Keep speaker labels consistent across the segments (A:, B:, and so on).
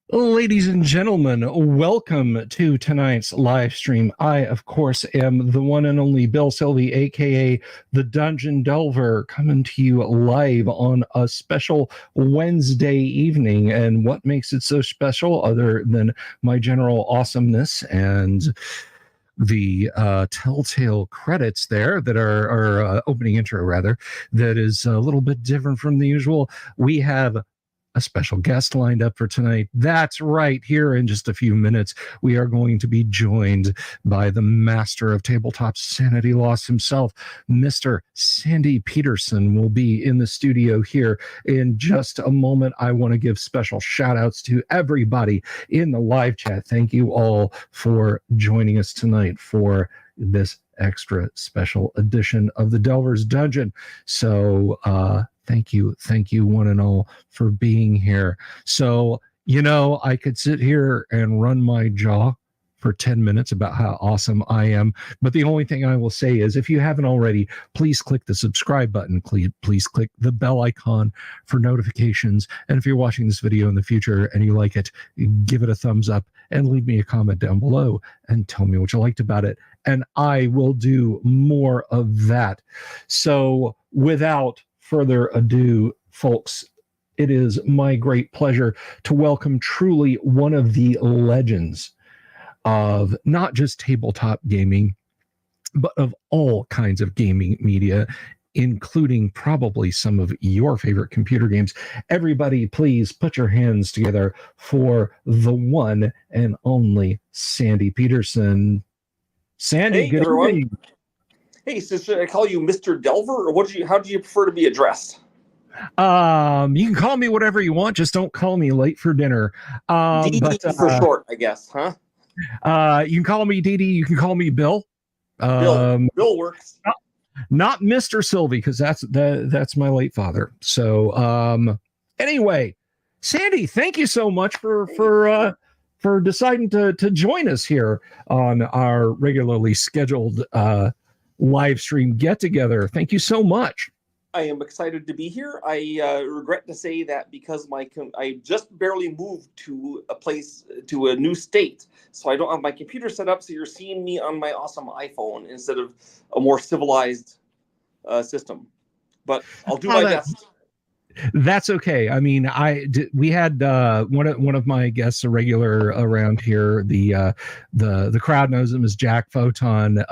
A: Ladies and gentlemen, welcome to tonight's live stream. I, of course, am the one and only Bill Sylvie, aka the Dungeon Delver, coming to you live on a special Wednesday evening. And what makes it so special, other than my general awesomeness and the telltale credits there that are opening intro, rather, that is a little bit different from the usual. We have a special guest lined up for tonight. That's right. Here in just a few minutes, we are going to be joined by the master of tabletop sanity loss himself, Mr. Sandy Petersen will be in the studio here in just a moment. I want to give special shout outs to everybody in the live chat. Thank you all for joining us tonight for this extra special edition of the Delver's Dungeon. So, thank you, one and all, for being here. So, you know, I could sit here and run my jaw for 10 minutes about how awesome I am, but the only thing I will say is, if you haven't already, please click the subscribe button, please click the bell icon for notifications, and if you're watching this video in the future and you like it, give it a thumbs up and leave me a comment down below and tell me what you liked about it, and I will do more of that. So, without further ado, folks, it is my great pleasure to welcome truly one of the legends of not just tabletop gaming, but of all kinds of gaming media, including probably some of your favorite computer games. Everybody, please put your hands together for the one and only Sandy Petersen. Sandy,
B: hey,
A: good
B: everyone.
A: evening.
B: Hey, so should I call you Mr. Delver, or how do you prefer to be addressed?
A: You can call me whatever you want, just don't call me late for dinner.
B: DD for short, I guess, huh?
A: You can call me DD, you can call me Bill.
B: Bill works.
A: Not Mr. Sylvie, because that's my late father. So anyway, Sandy, thank you so much for deciding to join us here on our regularly scheduled live stream get together. Thank you so much.
B: I am excited to be here. I regret to say that because I just barely moved to a new state, so I don't have my computer set up. So you're seeing me on my awesome iPhone instead of a more civilized system. But I'll do my best.
A: That's okay. I mean, we had one of my guests, a regular around here. The crowd knows him as Jack Photon.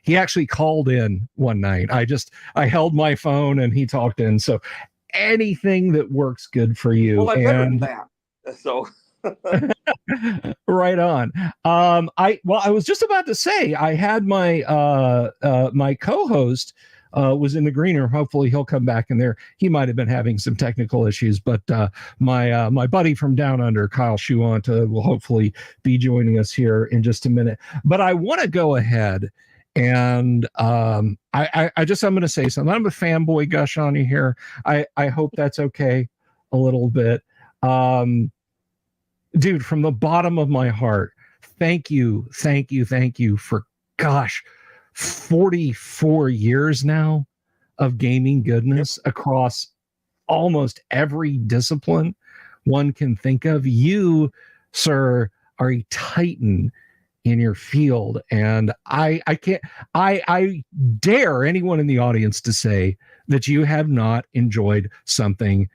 A: He actually called in one night. I held my phone and he talked in. So anything that works good for you.
B: Well, I'm better than that. So.
A: Right on. I was just about to say, I had my my co-host was in the green room. Hopefully he'll come back in there. He might have been having some technical issues, but my buddy from down under, Kyle Shuanta, will hopefully be joining us here in just a minute. But I want to go ahead and I'm going to say something. I'm a fanboy gush on you here. I hope that's okay a little bit. Dude, from the bottom of my heart, thank you for, gosh, 44 years now of gaming goodness across almost every discipline one can think of. You, sir, are a titan in your field, and I dare anyone in the audience to say that you have not enjoyed something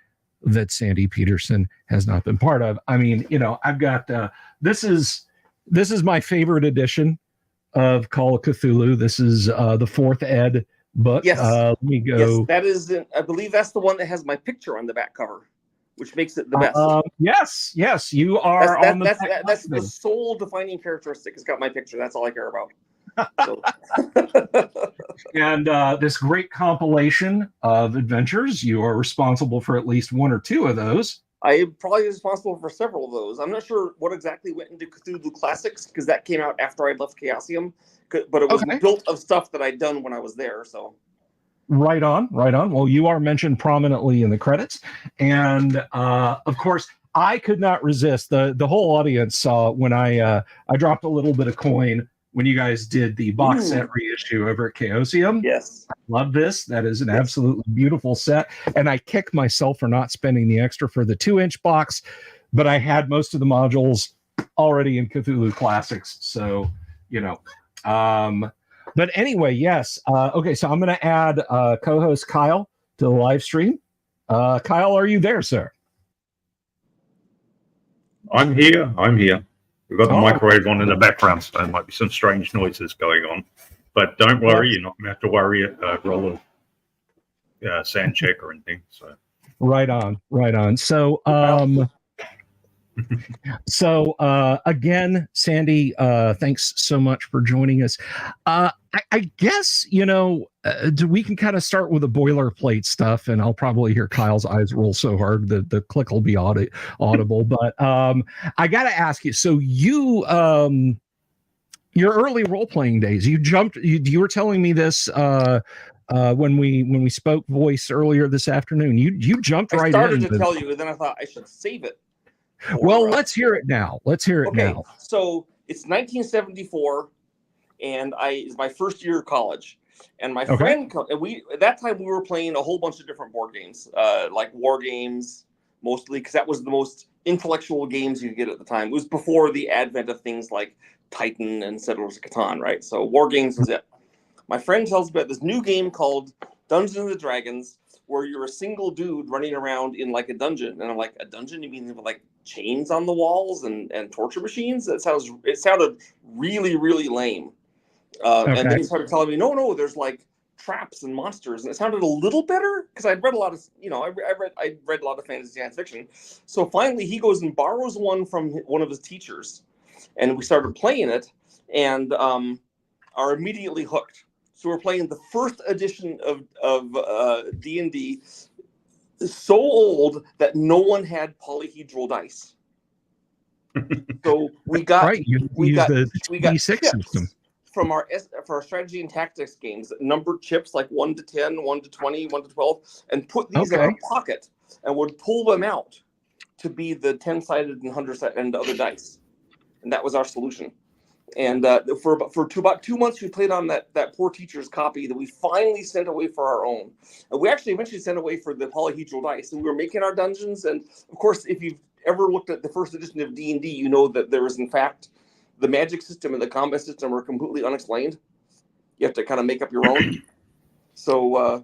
A: that Sandy Petersen has not been part of. I mean, you know, I've got this is my favorite edition of Call of Cthulhu. This is the fourth ed book.
B: Yes.
A: Let me go.
B: Yes, that is. I believe that's the one that has my picture on the back cover. which makes it the best.
A: Yes, you are on the.
B: That's the sole defining characteristic. It's got my picture. That's all I care about. So.
A: And this great compilation of adventures, you are responsible for at least one or two of those.
B: I am probably responsible for several of those. I'm not sure what exactly went into Cthulhu Classics because that came out after I left Chaosium, but it was built of stuff that I'd done when I was there. So.
A: Right on. Well, you are mentioned prominently in the credits, and of course, I could not resist. The whole audience saw when I dropped a little bit of coin when you guys did the box set reissue over at Chaosium.
B: Yes.
A: I love this. That is an absolutely beautiful set. And I kick myself for not spending the extra for the 2-inch box, but I had most of the modules already in Cthulhu Classics. So, but anyway, yes. Okay, so I'm going to add co-host Kyle to the live stream. Kyle, are you there, sir?
C: I'm here. We've got the microwave on in the background, so there might be some strange noises going on. But don't worry, you're not going to have to worry roll a sand check or anything. So
A: right on. So again, Sandy, thanks so much for joining us. I guess we can kind of start with the boilerplate stuff, and I'll probably hear Kyle's eyes roll so hard that the click will be audible. But I got to ask you. So you, your early role playing days, you jumped. You were telling me this when we spoke voice earlier this afternoon. You jumped right in.
B: I started to tell you, and then I thought I should save it.
A: Well, let's hear it now.
B: Okay, so it's 1974, and it's my first year of college. And my friend, at that time we were playing a whole bunch of different board games, like war games, mostly, because that was the most intellectual games you could get at the time. It was before the advent of things like Titan and Settlers of Catan, right? So war games was it. My friend tells me about this new game called Dungeons and Dragons, where you're a single dude running around in like a dungeon. And I'm like, a dungeon? You mean with like chains on the walls and torture machines? It sounded really, really lame. And then he started telling me, no, there's like traps and monsters. And it sounded a little better because I'd read a lot of, I read a lot of fantasy science fiction. So finally he goes and borrows one from one of his teachers. And we started playing it and are immediately hooked. So we're playing the first edition of D&D, so old that no one had polyhedral dice. So we got
A: the
B: chips from our strategy and tactics games, numbered chips like 1 to 10, 1 to 20, 1 to 12, and put these in our pocket and would pull them out to be the 10-sided and 100-sided and the other dice. And that was our solution. And for about 2 months, we played on that poor teacher's copy that we finally sent away for our own. And we actually eventually sent away for the polyhedral dice. And we were making our dungeons. And of course, if you've ever looked at the first edition of D&D, you know that there is, in fact, the magic system and the combat system are completely unexplained. You have to kind of make up your own. So,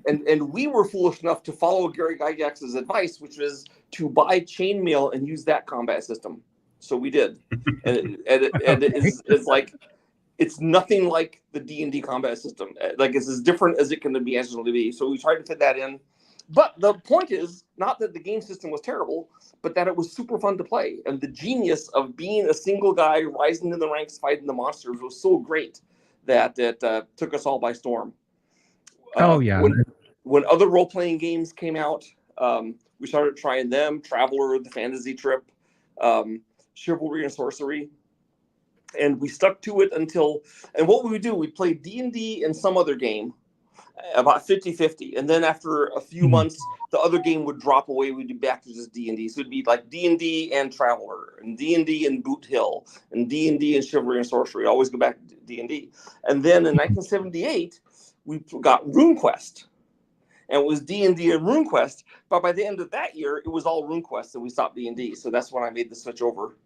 B: and we were foolish enough to follow Gary Gygax's advice, which was to buy chainmail and use that combat system. So we did, and it's like it's nothing like the D&D combat system. Like it's as different as it can be imagined to be. So we tried to fit that in. But the point is not that the game system was terrible, but that it was super fun to play. And the genius of being a single guy rising in the ranks, fighting the monsters was so great that it took us all by storm. When other role-playing games came out, we started trying them. Traveler, The Fantasy Trip. Chivalry and Sorcery, and we stuck to it until, and what we would do, we played D&D and some other game, about 50-50, and then after a few months, the other game would drop away, we'd be back to just D&D, so it'd be like D&D and Traveler, and D&D and Boot Hill, and D&D and Chivalry and Sorcery, always go back to D&D, and then in 1978, we got RuneQuest, and it was D&D and RuneQuest, but by the end of that year, it was all RuneQuest, and we stopped D&D, so that's when I made the switch over.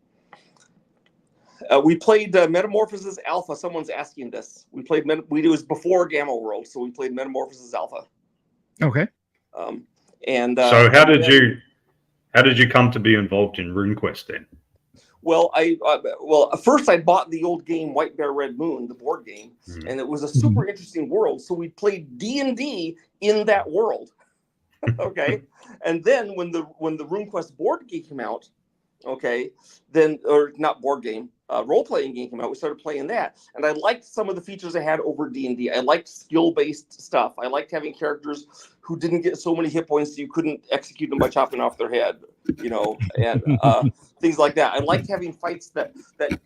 B: We played Metamorphosis Alpha. Someone's asking this. We played it was before Gamma World, so we played Metamorphosis Alpha.
A: Okay.
C: So how did you come to be involved in RuneQuest then?
B: Well, first I bought the old game White Bear Red Moon, the board game, and it was a super interesting world. So we played D&D in that world. Okay, And then when the RuneQuest board game came out, okay, then, or not board game, role-playing game came out, we started playing that. And I liked some of the features I had over D&D. I liked skill-based stuff. I liked having characters who didn't get so many hit points you couldn't execute them by chopping off their head, you know, and things like that. I liked having fights that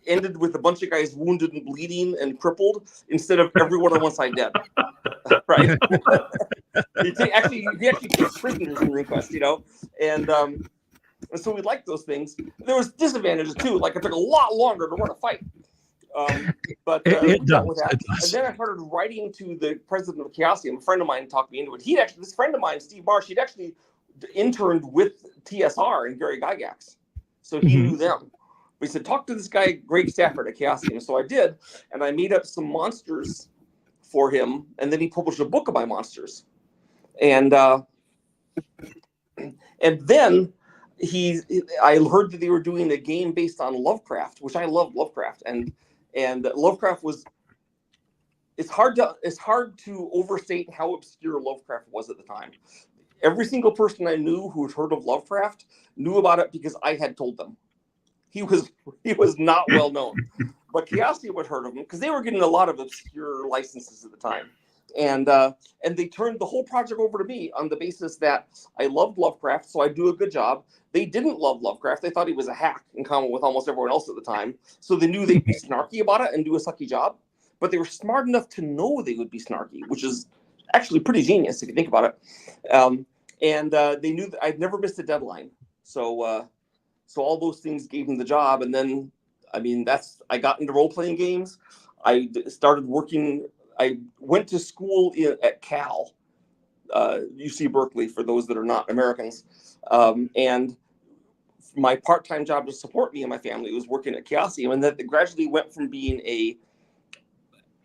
B: ended with a bunch of guys wounded and bleeding and crippled instead of everyone on one side dead. Right? you actually take prisoners in RuneQuest, you know, and so we liked those things. There was disadvantages too, like it took a lot longer to run a fight. But
A: it does.
B: with that. And then I started writing to the president of Chaosium. A friend of mine talked me into it. This friend of mine, Steve Marsh, he'd actually interned with TSR and Gary Gygax, so he knew them. But he said, talk to this guy, Greg Stafford at Chaosium. So I did, and I made up some monsters for him, and then he published a book of my monsters. And then I heard that they were doing a game based on Lovecraft, which I love Lovecraft, and Lovecraft was. It's hard to overstate how obscure Lovecraft was at the time. Every single person I knew who had heard of Lovecraft knew about it because I had told them. He was not well known, but Chaosium had heard of him because they were getting a lot of obscure licenses at the time. And they turned the whole project over to me on the basis that I loved Lovecraft, so I do a good job. They didn't love Lovecraft. They thought he was a hack in common with almost everyone else at the time. So they knew they'd be snarky about it and do a sucky job. But they were smart enough to know they would be snarky, which is actually pretty genius if you think about it. And they knew that I'd never missed a deadline. So all those things gave them the job. And then, I mean, I got into role-playing games. I started working. I went to school at Cal, UC Berkeley, for those that are not Americans. And my part-time job to support me and my family was working at Chaosium, and that gradually went from being a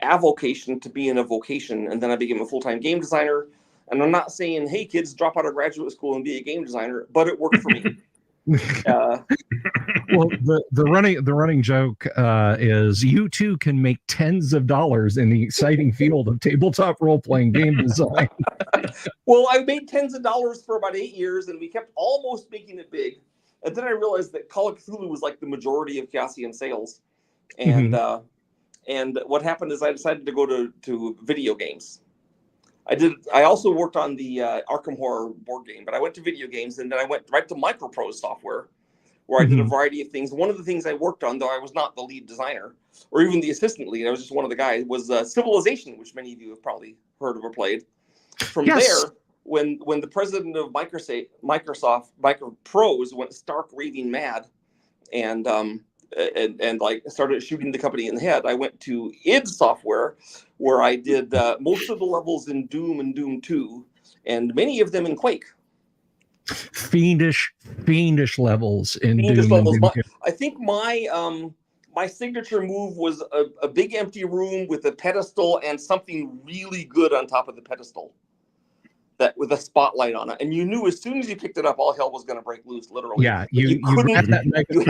B: avocation to being a vocation. And then I became a full-time game designer. And I'm not saying, hey, kids, drop out of graduate school and be a game designer, but it worked for me.
A: Well, the running joke is you too can make tens of dollars in the exciting field of tabletop role-playing game design.
B: Well, I made tens of dollars for about 8 years, and we kept almost making it big. And then I realized that Call of Cthulhu was like the majority of Chaosium sales. And and what happened is I decided to go to video games. I also worked on the Arkham Horror board game, but I went to video games, and then I went right to Microprose software, where I did a variety of things. One of the things I worked on, though I was not the lead designer or even the assistant lead, I was just one of the guys, was Civilization, which many of you have probably heard of or played. From there, when the president of Microsoft Microprose went stark raving mad and like started shooting the company in the head, I went to id Software, where I did most of the levels in Doom and Doom 2, and many of them in Quake.
A: Fiendish levels in Doom.
B: Levels. I think my signature move was a big empty room with a pedestal and something really good on top of the pedestal, that with a spotlight on it, and you knew as soon as you picked it up, all hell was going to break loose, literally.
A: Yeah, you had that
B: you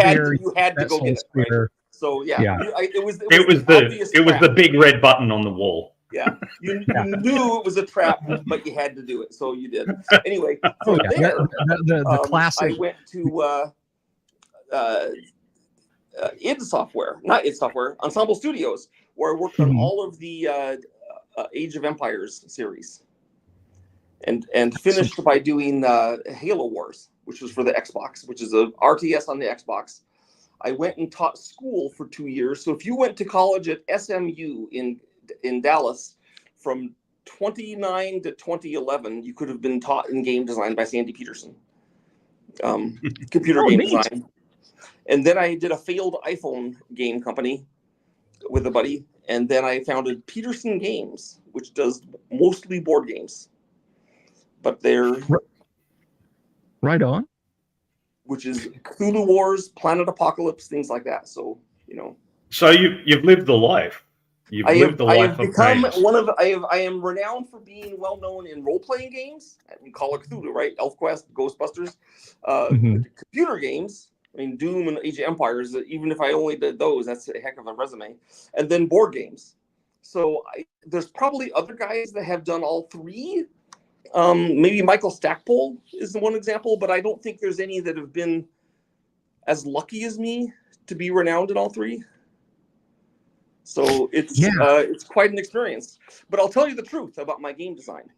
B: had to go get it. Right? So it was
C: the big red button on the wall.
B: Yeah, you knew it was a trap, but you had to do it, so you did. Anyway, from there,
A: the classic.
B: I went to id Software, not id Software, Ensemble Studios, where I worked on all of the Age of Empires series, and finished by doing Halo Wars, which was for the Xbox, which is a RTS on the Xbox. I went and taught school for 2 years. So if you went to college at SMU in Dallas from 29 to 2011, you could have been taught in game design by Sandy Petersen, computer game design. And then I did a failed iPhone game company with a buddy, and then I founded Petersen Games, which does mostly board games, but they're
A: right on,
B: which is Cthulhu Wars, Planet Apocalypse, things like that. So
C: So you've lived the life. I have become
B: I am renowned for being well known in role playing games. We call it Cthulhu, right? ElfQuest, Ghostbusters, computer games. I mean, Doom and Age of Empires. Even if I only did those, that's a heck of a resume. And then board games. So there's probably other guys that have done all three, Maybe Michael Stackpole is the one example, but I don't think there's any that have been as lucky as me to be renowned in all three. So it's quite an experience. But I'll tell you the truth about my game design.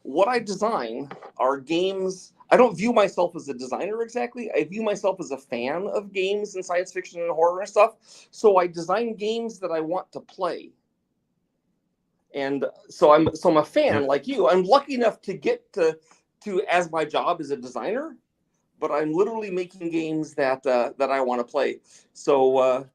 B: What I design are games. I don't view myself as a designer exactly. I view myself as a fan of games and science fiction and horror and stuff. So I design games that I want to play. And so I'm a fan like you. I'm lucky enough to get to as my job as a designer, but I'm literally making games that I want to play. So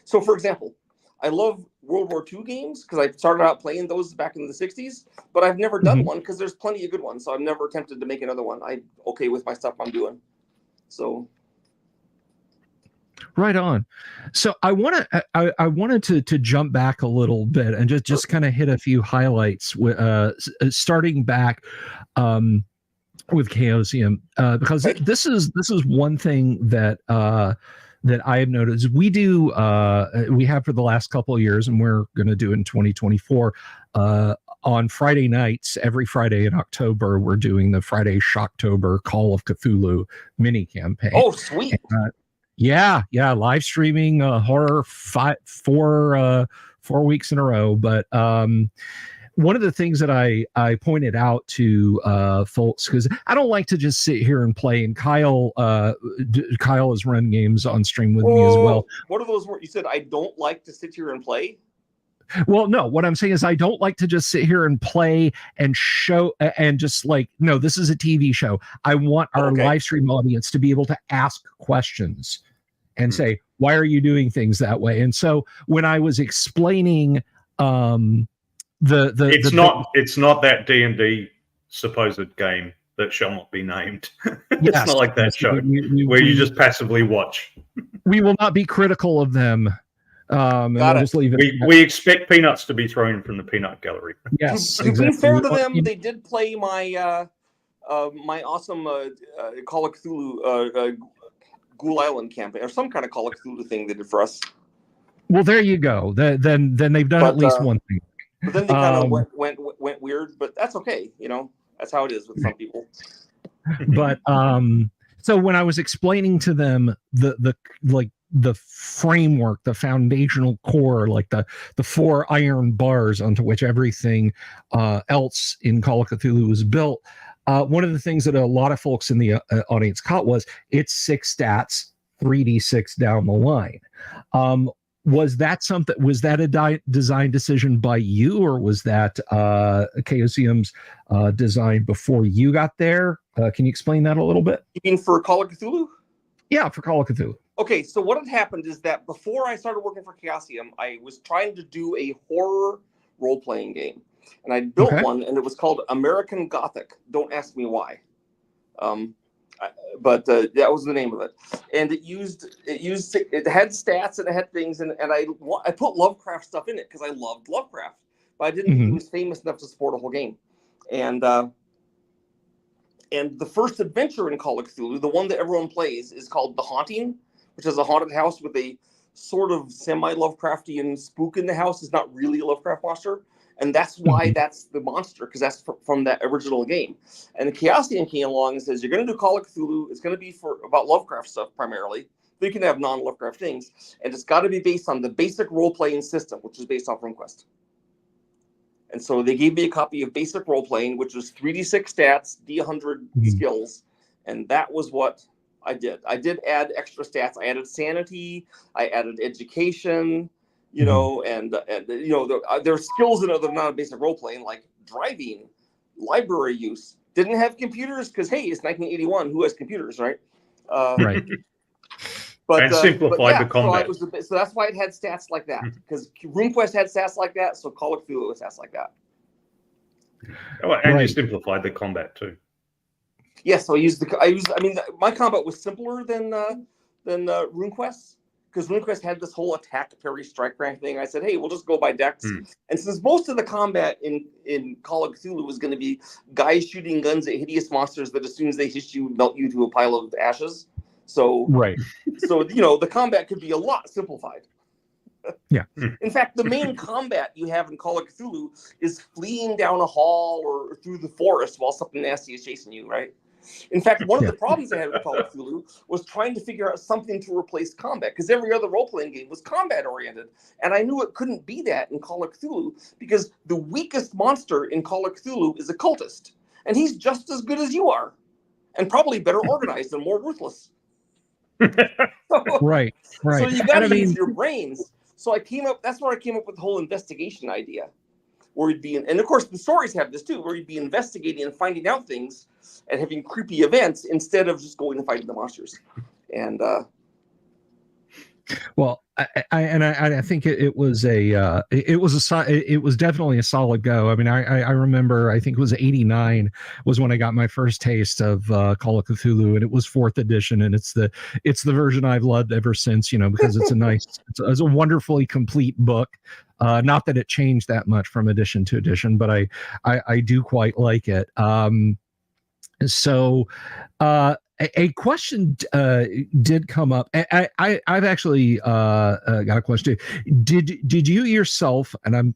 B: So for example, I love World War II games because I started out playing those back in the 60s, but I've never done one because there's plenty of good ones. So I've never attempted to make another one. I'm okay with my stuff I'm doing. So.
A: Right on. So I wanted to jump back a little bit and just kind of hit a few highlights with starting back with Chaosium because this is one thing that I have noticed. We have for the last couple of years, and we're going to do it in 2024. On Friday nights, every Friday in October, we're doing the Friday Shocktober Call of Cthulhu mini campaign.
B: Oh, sweet!
A: Yeah, live streaming horror 4 weeks in a row. But one of the things that I pointed out to folks, because I don't like to just sit here and play, and Kyle has run games on stream with me as well.
B: What are those words? You said I don't like to sit here and play?
A: Well, no, what I'm saying is I don't like to just sit here and play and show and just like, no, this is a TV show. I want our live stream audience to be able to ask questions and say, why are you doing things that way? And so when I was explaining
C: it's not that D&D supposed game that shall not be named. It's not like that show where you just passively watch.
A: We will not be critical of them. And we'll just leave it.
C: We expect peanuts to be thrown from the peanut gallery.
A: Yes,
B: to be fair to them, they did play my my awesome Call of Cthulhu Ghoul Island campaign, or some kind of Call of Cthulhu thing they did for us.
A: Well, there you go. Then they've done at least one thing.
B: But then they kind of went weird, but that's okay. That's how it is with some people.
A: But so when I was explaining to them the framework, the foundational core, like the 4 iron bars onto which everything else in Call of Cthulhu was built, one of the things that a lot of folks in the audience caught was it's 6 stats, 3d6 down the line. Was that a design decision by you, or was that Chaosium's design before you got there? Can you explain that a little bit?
B: You mean for Call of Cthulhu?
A: Yeah, for Call of Cthulhu.
B: Okay, so what had happened is that before I started working for Chaosium, I was trying to do a horror role-playing game. And I built one, and it was called American Gothic. Don't ask me why. But that was the name of it. And it had stats and it had things, and I put Lovecraft stuff in it because I loved Lovecraft. But I didn't think he was famous enough to support a whole game. And the first adventure in Call of Cthulhu, the one that everyone plays, is called The Haunting, which is a haunted house with a sort of semi-Lovecraftian spook in the house. It's not really a Lovecraft monster. And that's why that's the monster, because that's from that original game. And the Chaosium came along and says, you're going to do Call of Cthulhu. It's going to be about Lovecraft stuff primarily. But you can have non-Lovecraft things. And it's got to be based on the basic role-playing system, which is based off RuneQuest. And so they gave me a copy of basic role-playing, which was 3d6 stats, d100 skills. And that was what I did. I did add extra stats. I added sanity. I added education. And there are skills in other non-basic role-playing, like driving, library use. Didn't have computers because, hey, it's 1981. Who has computers, right?
A: Right.
C: And simplified the combat.
B: So that's why it had stats like that, because RuneQuest had stats like that, so Call of Cthulhu had stats like that.
C: And you simplified the combat too.
B: Yes, so my combat was simpler than RuneQuest. Because RuneQuest had this whole attack, parry, strike rank thing. I said, hey, we'll just go by dex. And since most of the combat in Call of Cthulhu was going to be guys shooting guns at hideous monsters that as soon as they hit you, melt you to a pile of ashes. So, so the combat could be a lot simplified.
A: Yeah.
B: In fact, the main combat you have in Call of Cthulhu is fleeing down a hall or through the forest while something nasty is chasing you, right? In fact, one of the problems I had with Call of Cthulhu was trying to figure out something to replace combat, because every other role-playing game was combat-oriented. And I knew it couldn't be that in Call of Cthulhu, because the weakest monster in Call of Cthulhu is a cultist. And he's just as good as you are, and probably better organized and more ruthless.
A: Right.
B: So you got to use your brains. So that's where I came up with the whole investigation idea, where you'd be, and of course the stories have this too, where you'd be investigating and finding out things and having creepy events instead of just going and fighting the monsters. And
A: well, I think it was definitely a solid go. I mean, I remember, I think it was 89 was when I got my first taste of Call of Cthulhu, and it was 4th edition, and it's the version I've loved ever since, you know, because it's it's a wonderfully complete book. Not that it changed that much from edition to edition, but I do quite like it. So a question did come up. I've actually got a question. Did you yourself, and I'm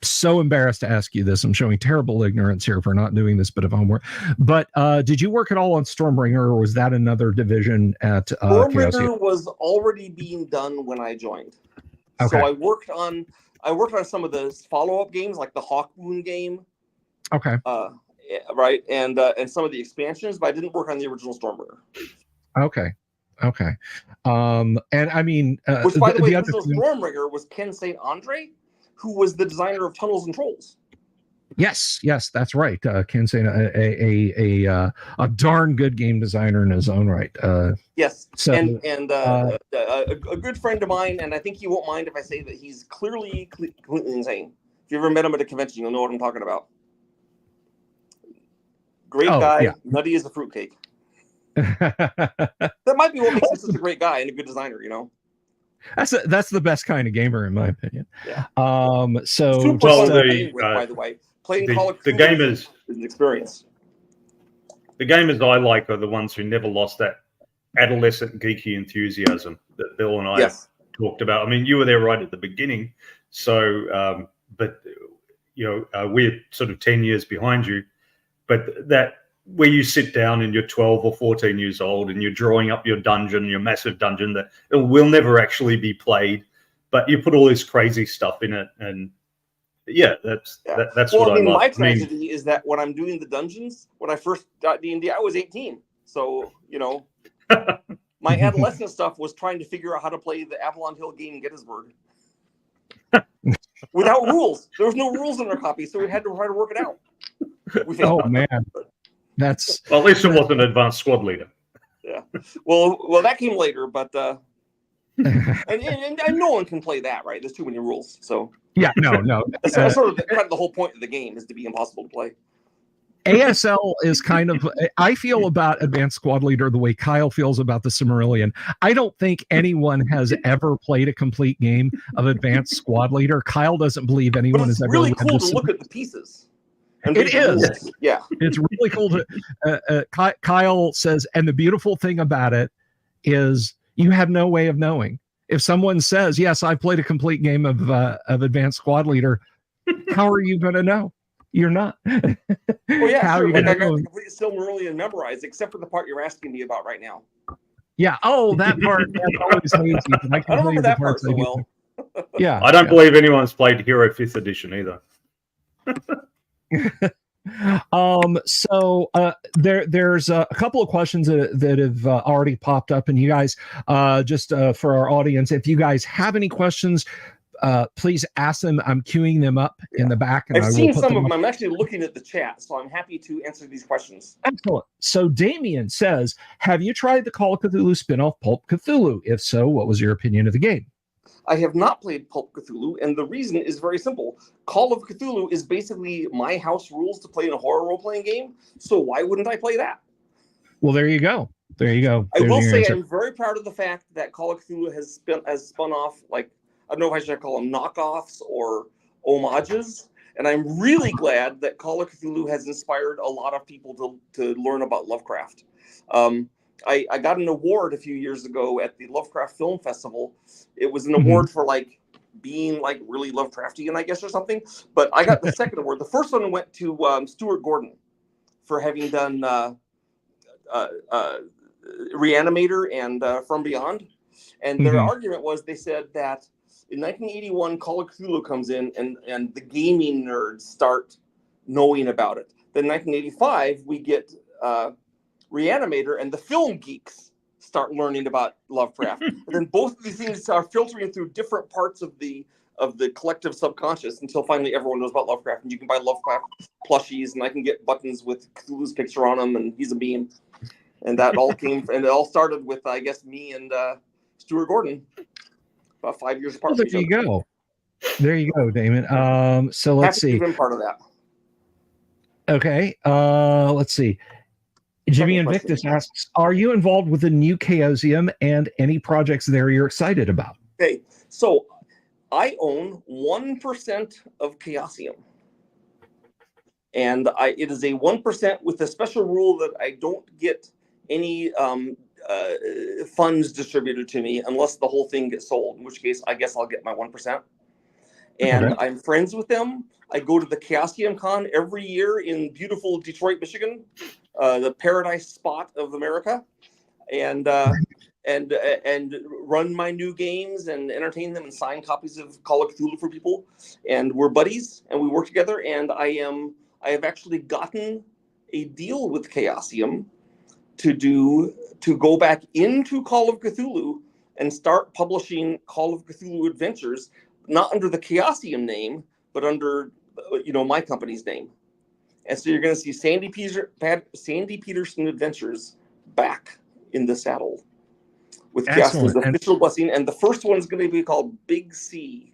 A: so embarrassed to ask you this, I'm showing terrible ignorance here for not doing this bit of homework, but did you work at all on Stormbringer, or was that another division at
B: Stormbringer was already being done when I joined. Okay. So I worked on some of the follow-up games, like the Hawkmoon game.
A: Okay.
B: Right, and some of the expansions, but I didn't work on the original Stormbringer.
A: Okay. And I mean,
B: which, by the way, the original Stormbringer was Ken St. Andre, who was the designer of Tunnels and Trolls.
A: Yes, that's right. Ken St. a darn good game designer in his own right.
B: Yes, so, and a good friend of mine, and I think he won't mind if I say that he's clearly completely insane. If you ever met him at a convention, you'll know what I'm talking about. Great guy, yeah. Nutty as a fruitcake. That might be what makes him such a great guy and a good designer, you know.
A: That's the best kind of gamer, in my opinion.
B: Yeah.
A: So
B: super fun to play with, by the way, playing Call of Cthulhu
C: the gamers
B: is an experience.
C: The gamers I like are the ones who never lost that adolescent geeky enthusiasm that Bill and I talked about. I mean, you were there right at the beginning, so but you know, we're sort of 10 years behind you. But that where you sit down and you're 12 or 14 years old and you're drawing up your dungeon, your massive dungeon that it will never actually be played, but you put all this crazy stuff in it, and that's what I love.
B: My tragedy is that when I'm doing the dungeons, when I first got D&D, I was 18, so you know, my adolescent stuff was trying to figure out how to play the Avalon Hill game in Gettysburg without rules. There was no rules in our copy, so we had to try to work it out.
A: Oh man, that's
C: well, at least it wasn't advanced squad leader.
B: Yeah, well, that came later, but and no one can play that, right? There's too many rules. So
A: yeah, no.
B: That's sort of the whole point of the game is to be impossible to play.
A: ASL is kind of, I feel about Advanced Squad Leader the way Kyle feels about the Silmarillion. I don't think anyone has ever played a complete game of Advanced Squad Leader. Kyle doesn't believe anyone has ever.
B: It's really cool to look at the pieces.
A: It is.
B: Yeah.
A: It's really cool to, Kyle says, and the beautiful thing about it is you have no way of knowing. If someone says, yes, I played a complete game of Advanced Squad Leader, how are you going to know? You're not.
B: Well, yeah, how sure. I got the complete Silmarillion memorized, except for the part you're asking me about right now.
A: Yeah. Oh, that part. That's always amazing.
B: I don't remember that part so well.
A: Yeah.
C: I don't believe anyone's played Hero 5th edition either.
A: So there's a couple of questions that have already popped up, and you guys, just for our audience, if you guys have any questions, please ask them. I'm queuing them up in the back, and
B: I've seen some of them. I'm actually looking at the chat, so I'm happy to answer these questions.
A: Excellent. So Damien says, have you tried the Call of Cthulhu spinoff Pulp Cthulhu? If so, what was your opinion of the game?
B: I have not played Pulp Cthulhu, and the reason is very simple. Call of Cthulhu is basically my house rules to play in a horror role-playing game, so why wouldn't I play that?
A: Well, there you go. There you go.
B: I will say I'm very proud of the fact that Call of Cthulhu has spun off, like, I don't know if I should call them knockoffs or homages, and I'm really glad that Call of Cthulhu has inspired a lot of people to learn about Lovecraft. I got an award a few years ago at the Lovecraft Film Festival. It was an award for like being like really Lovecraftian, I guess, or something. But I got the second award. The first one went to Stuart Gordon for having done Reanimator and From Beyond. And their argument was, they said that in 1981, Call of Cthulhu comes in, and the gaming nerds start knowing about it. Then 1985, we get Reanimator, and the film geeks start learning about Lovecraft. And then both of these things are filtering through different parts of the collective subconscious until finally everyone knows about Lovecraft, and you can buy Lovecraft plushies, and I can get buttons with Cthulhu's picture on them, and he's a beam. And that all and it all started with, I guess, me and Stuart Gordon about 5 years apart.
A: Well, there you go. There you go, Damon. So let's see.
B: Been part of that.
A: Okay. Let's see. Jimmy Invictus asks, are you involved with the new Chaosium and any projects there you're excited about?
B: Okay, so I own 1% of Chaosium. And it is a 1% with a special rule that I don't get any funds distributed to me unless the whole thing gets sold, in which case I guess I'll get my 1%. And I'm friends with them. I go to the Chaosium Con every year in beautiful Detroit, Michigan, the paradise spot of America, and run my new games and entertain them and sign copies of Call of Cthulhu for people. And we're buddies and we work together. And I have actually gotten a deal with Chaosium to go back into Call of Cthulhu and start publishing Call of Cthulhu Adventures, not under the Chaosium name, but under my company's name. And so you're going to see Sandy Petersen Adventures back in the saddle with Chaosium's official blessing. And the first one is going to be called Big C,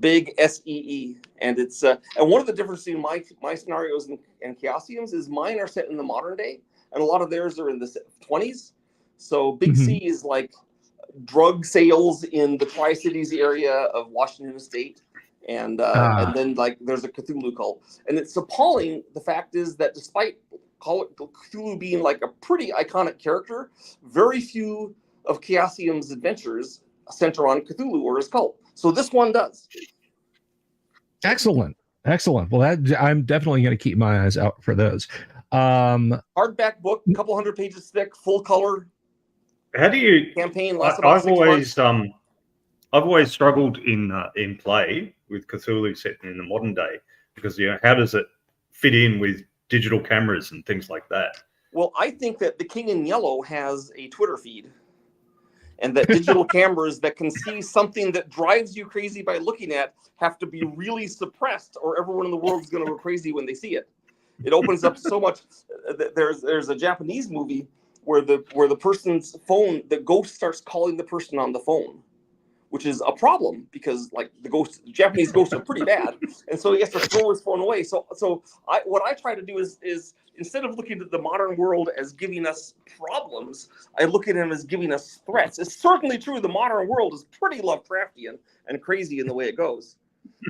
B: Big SEE. And it's and one of the differences in my scenarios and Chaosium's is mine are set in the modern day, and a lot of theirs are in the 20s. So Big C is like drug sales in the Tri-Cities area of Washington State. And then like there's a Cthulhu cult, and it's appalling. The fact is that despite Cthulhu being like a pretty iconic character, very few of Chaosium's adventures center on Cthulhu or his cult. So this one does.
A: Excellent. Well, I'm definitely going to keep my eyes out for those.
B: Hardback book, a couple hundred pages thick, full color.
C: How do you
B: campaign? I've
C: always struggled in play with Cthulhu set in the modern day, because how does it fit in with digital cameras and things like that?
B: Well, I think that the King in Yellow has a Twitter feed, and that digital cameras that can see something that drives you crazy by looking at have to be really suppressed, or everyone in the world is going to go crazy when they see it. It opens up so much. There's a Japanese movie where the person's phone, the ghost starts calling the person on the phone, which is a problem because like the Japanese ghosts are pretty bad, and so he has to throw his phone away. So what I try to do is instead of looking at the modern world as giving us problems, I look at him as giving us threats. It's certainly true the modern world is pretty Lovecraftian and crazy in the way it goes.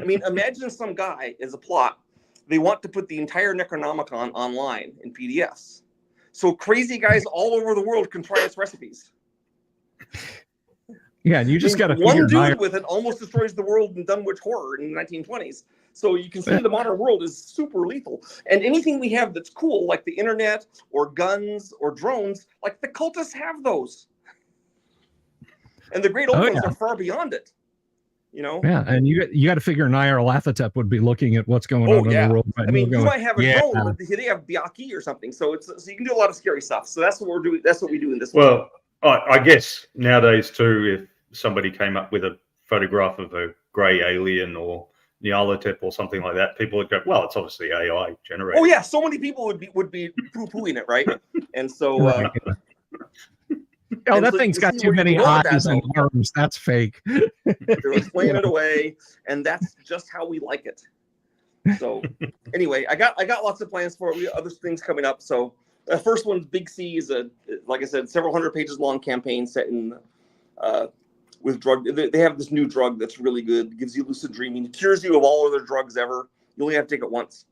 B: I mean, imagine some guy as a plot, they want to put the entire Necronomicon online in PDFs, so crazy guys all over the world can try its recipes.
A: Yeah, and you just got to
B: one dude with it almost destroys the world in Dunwich Horror in the 1920s. So you can see the modern world is super lethal. And anything we have that's cool, like the internet or guns or drones, like the cultists have those. And the great old ones are far beyond it.
A: Yeah, and you got to figure Nyarlathotep would be looking at what's going on in the world.
B: I mean, you might have a drone, but they have Biaki or something. So you can do a lot of scary stuff. So that's what we're doing. That's what we do in this.
C: Well, I guess nowadays too, if somebody came up with a photograph of a grey alien or Nyarlathotep or something like that, people would go, "Well, it's obviously AI generated."
B: Oh yeah, so many people would be poo-pooing it, right? And so.
A: Oh, that thing's got too many eyes and arms. That's fake.
B: They're explaining it away, and that's just how we like it. So, anyway, I got lots of plans for it. We have other things coming up. So, the first one's Big C is like I said, several hundred pages long campaign set in with drug. They have this new drug that's really good. It gives you lucid dreaming. It cures you of all other drugs ever. You only have to take it once.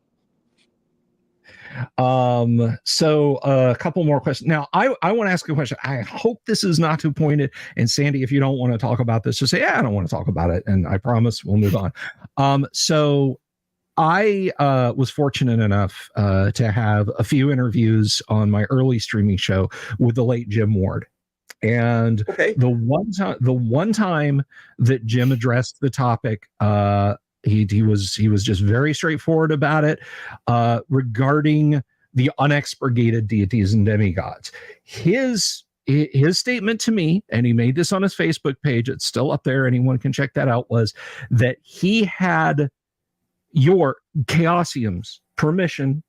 A: So a couple more questions. Now, I want to ask a question. I hope this is not too pointed. And Sandy, if you don't want to talk about this, just say, yeah, I don't want to talk about it. And I promise we'll move on. So I was fortunate enough to have a few interviews on my early streaming show with the late Jim Ward. And the one time that Jim addressed the topic, he was just very straightforward about it regarding the unexpurgated deities and demigods. His statement to me, and he made this on his Facebook page, it's still up there, anyone can check that out, was that he had your Chaosium's permission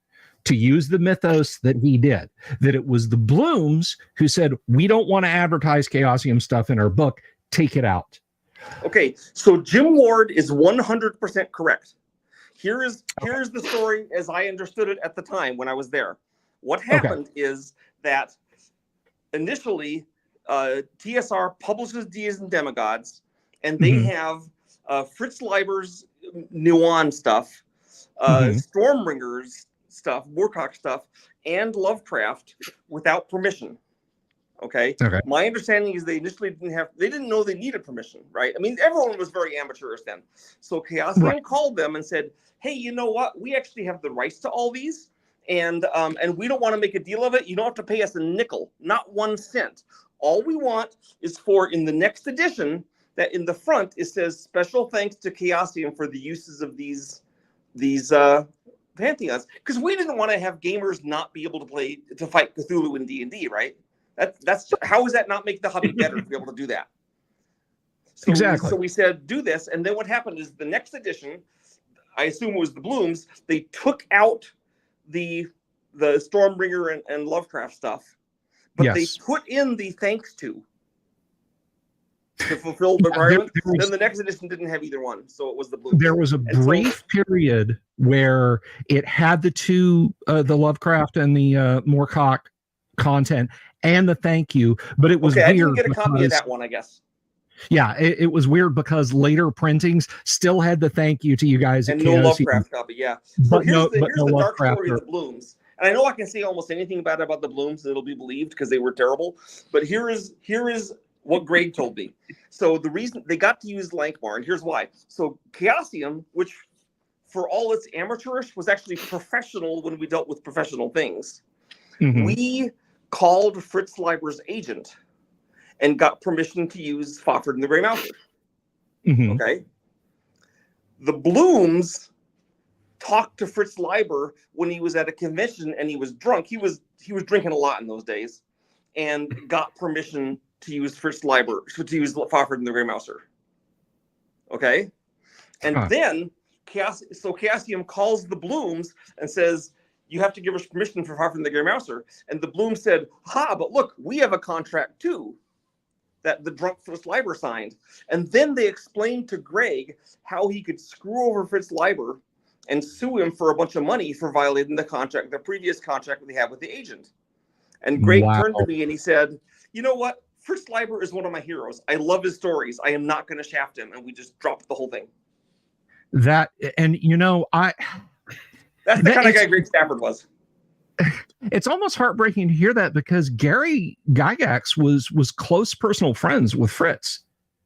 A: to use the mythos that he did, that it was the Blooms who said, we don't want to advertise Chaosium stuff in our book, take it out.
B: Okay, so Jim Ward is 100% correct. Here's the story as I understood it at the time when I was there. What happened is that initially TSR publishes Deities and Demigods, and they have Fritz Leiber's Nuon stuff, Stormbringer's stuff, Moorcock stuff, and Lovecraft without permission. Okay. My understanding is they initially didn't know they needed permission, right? I mean, everyone was very amateurish then. So Chaosium called them and said, hey, you know what? We actually have the rights to all these, and we don't want to make a deal of it. You don't have to pay us a nickel, not 1 cent. All we want is for in the next edition that in the front it says special thanks to Chaosium for the uses of these pantheons, because we didn't want to have gamers not be able to fight Cthulhu in D&D, right? That's how does that not make the hobby better to be able to do that? So
A: exactly.
B: So we said do this, and then what happened is the next edition, I assume it was the Blooms, they took out the Stormbringer and Lovecraft stuff, but they put in the thanks to fulfill the requirement. Then the next edition didn't have either one, so it was the Blooms.
A: There was a brief period where it had the two, the Lovecraft and the Moorcock content and the thank you, but it was weird.
B: I didn't get a copy of that one, I guess.
A: Yeah, it was weird because later printings still had the thank you to you guys.
B: And no Lovecraft copy, yeah. So here's the dark story of the Blooms. And I know I can say almost anything bad about the Blooms and it'll be believed because they were terrible. But here is what Greg told me. So the reason they got to use Lankmar, and here's why. So Chaosium, which for all its amateurish was actually professional when we dealt with professional things. We called Fritz Leiber's agent and got permission to use Fafhrd and the Grey Mouser. Okay. The Blooms talked to Fritz Leiber when he was at a convention and he was drunk. He was drinking a lot in those days, and got permission to use Fritz Leiber, to use Fafhrd and the Grey Mouser. Okay. And then Chaosium calls the Blooms and says, you have to give us permission for Fafhrd and the Grey Mouser. And the Bloom said, but look, we have a contract too that the drunk Fritz Leiber signed. And then they explained to Greg how he could screw over Fritz Leiber and sue him for a bunch of money for violating the contract, the previous contract they had with the agent. And Greg turned to me and he said, you know what? Fritz Leiber is one of my heroes. I love his stories. I am not going to shaft him. And we just dropped the whole thing.
A: That's
B: the kind of guy Greg Stafford was.
A: It's almost heartbreaking to hear that because Gary Gygax was close personal friends with Fritz.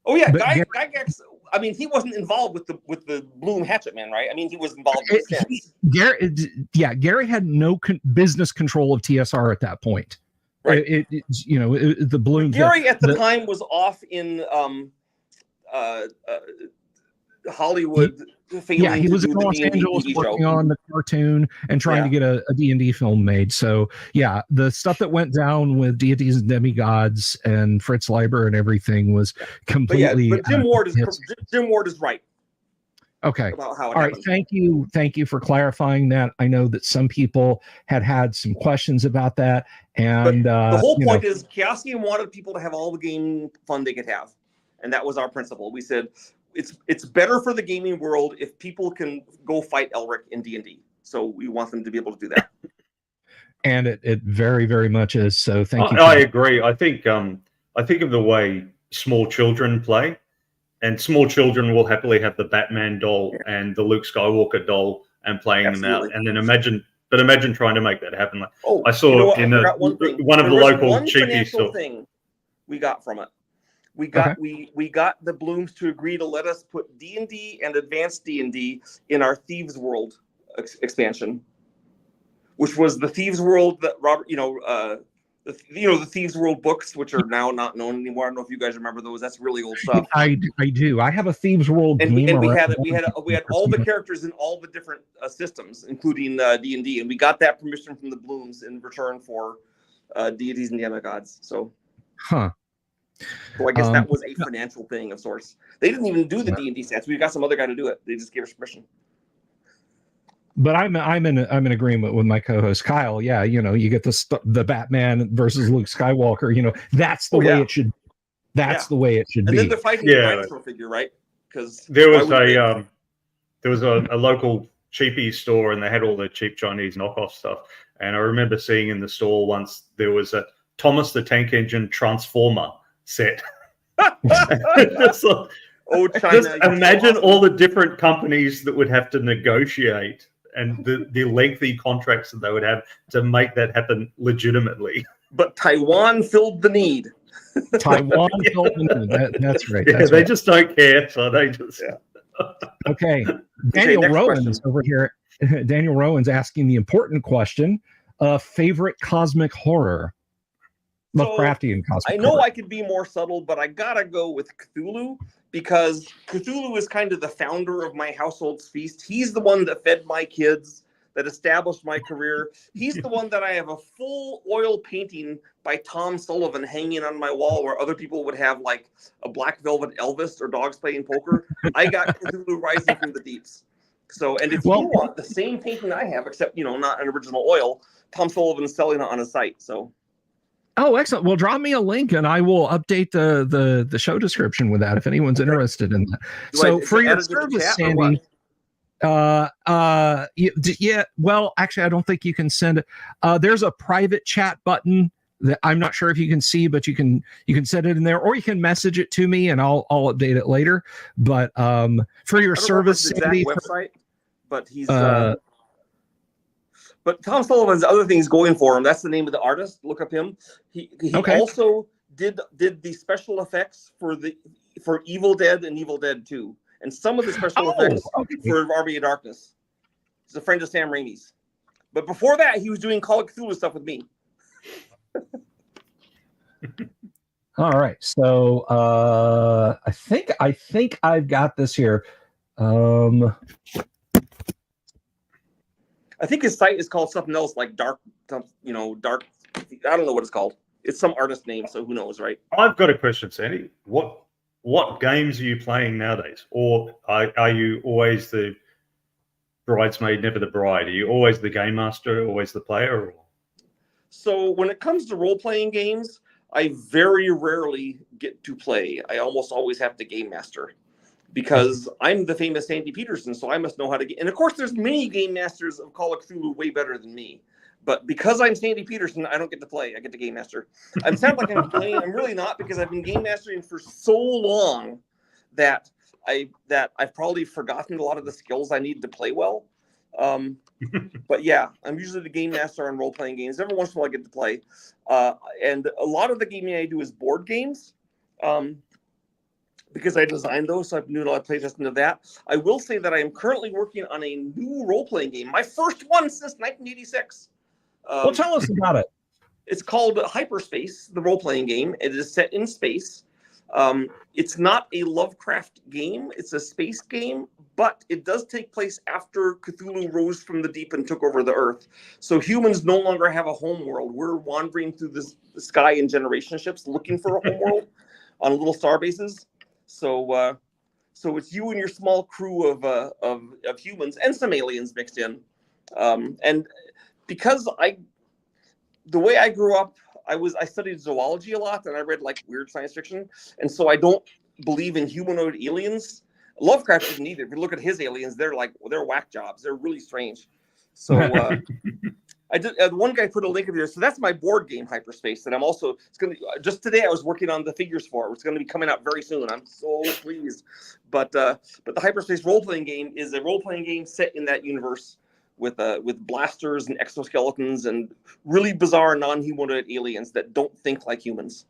B: Oh yeah, Gygax. I mean, he wasn't involved with the Bloom Hatchet Man, right? I mean, he was involved in the sense.
A: Gary had no business control of TSR at that point.
B: Right.
A: The Bloom.
B: Gary at the time was off in Hollywood.
A: He was in Los Angeles working on the cartoon and trying to get a D&D film made. So yeah, the stuff that went down with Deities and Demigods and Fritz Leiber and everything was completely.
B: But Jim Ward is right.
A: Okay.
B: About how it
A: All
B: happened.
A: right. Thank you for clarifying that. I know that some people had some questions about that, and
B: the whole point is Chaosium wanted people to have all the game fun they could have, and that was our principle. We said, it's better for the gaming world if people can go fight Elric in D&D. So we want them to be able to do that.
A: And it very, very much is. So thank you.
C: I agree. I think of the way small children play, and small children will happily have the Batman doll and the Luke Skywalker doll and playing them out. And then imagine But imagine trying to make that happen. Like,
B: Oh,
C: I saw
B: you know what?
C: in
B: I forgot one thing.
C: one of
B: There
C: the
B: was
C: local
B: one
C: cheapie
B: financial
C: stores.
B: thing we got from it. We got we got the Blooms to agree to let us put D&D and Advanced D&D in our Thieves World expansion, which was the Thieves World that Robert, the Thieves World books, which are now not known anymore. I don't know if you guys remember those. That's really old stuff.
A: I do. I have a Thieves World game.
B: And we had all the characters in all the different systems, including D&D, and we got that permission from the Blooms in return for deities and demigods. So, So I guess that was a financial thing of sorts. They didn't even do the D&D stats. We got some other guy to do it. They just gave us permission.
A: But I'm in agreement with my co-host Kyle. Yeah, you get the Batman versus Luke Skywalker. That's the way it should. That's the way it should be.
B: And then they're fighting the dinosaur figure, right? Because
C: there was a local cheapie store, and they had all the cheap Chinese knockoff stuff. And I remember seeing in the store once there was a Thomas the Tank Engine Transformer set. Just imagine all the different companies that would have to negotiate and the lengthy contracts that they would have to make that happen legitimately.
B: But Taiwan filled the need.
A: Taiwan filled the need. That's right.
C: Yeah, they just don't care, so they just.
A: Okay, Daniel Rowan's
B: question.
A: Over here. Daniel Rowan's asking the important question: favorite cosmic horror. Lovecraftian cosmic.
B: I know
A: horror.
B: I could be more subtle, but I gotta go with Cthulhu, because Cthulhu is kind of the founder of my household's feast. He's the one that fed my kids, that established my career. He's the one that I have a full oil painting by Tom Sullivan hanging on my wall, where other people would have like a black velvet Elvis or dogs playing poker. I got Cthulhu rising from the deeps. So, and if you want the same painting I have, except not an original oil, Tom Sullivan is selling it on his site. So.
A: Oh, excellent. Well, drop me a link and I will update the show description with that if anyone's interested in that. So for your service, Sandy, yeah, well, actually, I don't think you can send it. There's a private chat button that I'm not sure if you can see, but you can send it in there, or you can message it to me and I'll update it later. But for your service, Sandy,
B: website, but he's but Tom Sullivan's other things going for him. That's the name of the artist. Look up him. He also did the special effects for Evil Dead and Evil Dead 2, and some of the special effects for Army of Darkness. He's a friend of Sam Raimi's. But before that, he was doing Call of Cthulhu stuff with me.
A: All right. So I think I've got this here.
B: I think his site is called something else, like Dark. Dark. I don't know what it's called. It's some artist name, so who knows, right?
C: I've got a question, Sandy. What games are you playing nowadays, or are you always the bridesmaid, never the bride? Are you always the game master, always the player? Or?
B: So when it comes to role-playing games, I very rarely get to play. I almost always have to game master, because I'm the famous Sandy Petersen, so I must know how to get. And of course, there's many game masters of Call of Cthulhu way better than me. But because I'm Sandy Petersen, I don't get to play. I get to game master. I sound like I'm playing. I'm really not, because I've been game mastering for so long that I've probably forgotten a lot of the skills I need to play well. But yeah, I'm usually the game master on role-playing games. Every once in a while I get to play. And a lot of the gaming I do is board games. Because I designed those, so I've been doing a lot of playtesting of that. I will say that I am currently working on a new role-playing game, my first one since 1986.
A: Well, tell us about it.
B: It's called Hyperspace, the role-playing game. It is set in space. It's not a Lovecraft game. It's a space game, but it does take place after Cthulhu rose from the deep and took over the Earth. So humans no longer have a home world. We're wandering through the sky in generation ships looking for a home world on little star bases. So it's you and your small crew of humans and some aliens mixed in. And because the way I grew up, I studied zoology a lot, and I read like weird science fiction, and so I don't believe in humanoid aliens. Lovecraft didn't either. If you look at his aliens, they're whack jobs. They're really strange. So I did. One guy put a link in there. So that's my board game, Hyperspace. And just today I was working on the figures for it. It's going to be coming out very soon. I'm so pleased. But the Hyperspace role playing game is a role playing game set in that universe with blasters and exoskeletons and really bizarre non-humanoid aliens that don't think like humans.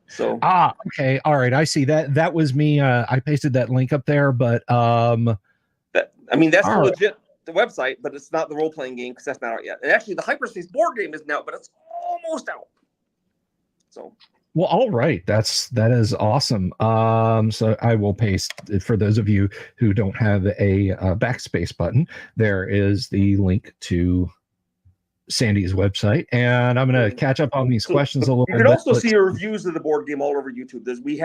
B: So
A: okay, all right, I see that. That was me. I pasted that link up there, but
B: that's the
A: right.
B: legit the website, but it's not the role-playing game because that's not out yet. And actually, the Hyperspace board game is now, but it's almost out. So.
A: Well, all right. That is awesome. So I will paste, for those of you who don't have a backspace button, there is the link to Sandy's website, and I'm going to catch up on these questions a little bit.
B: You can also see reviews of the board game all over YouTube. We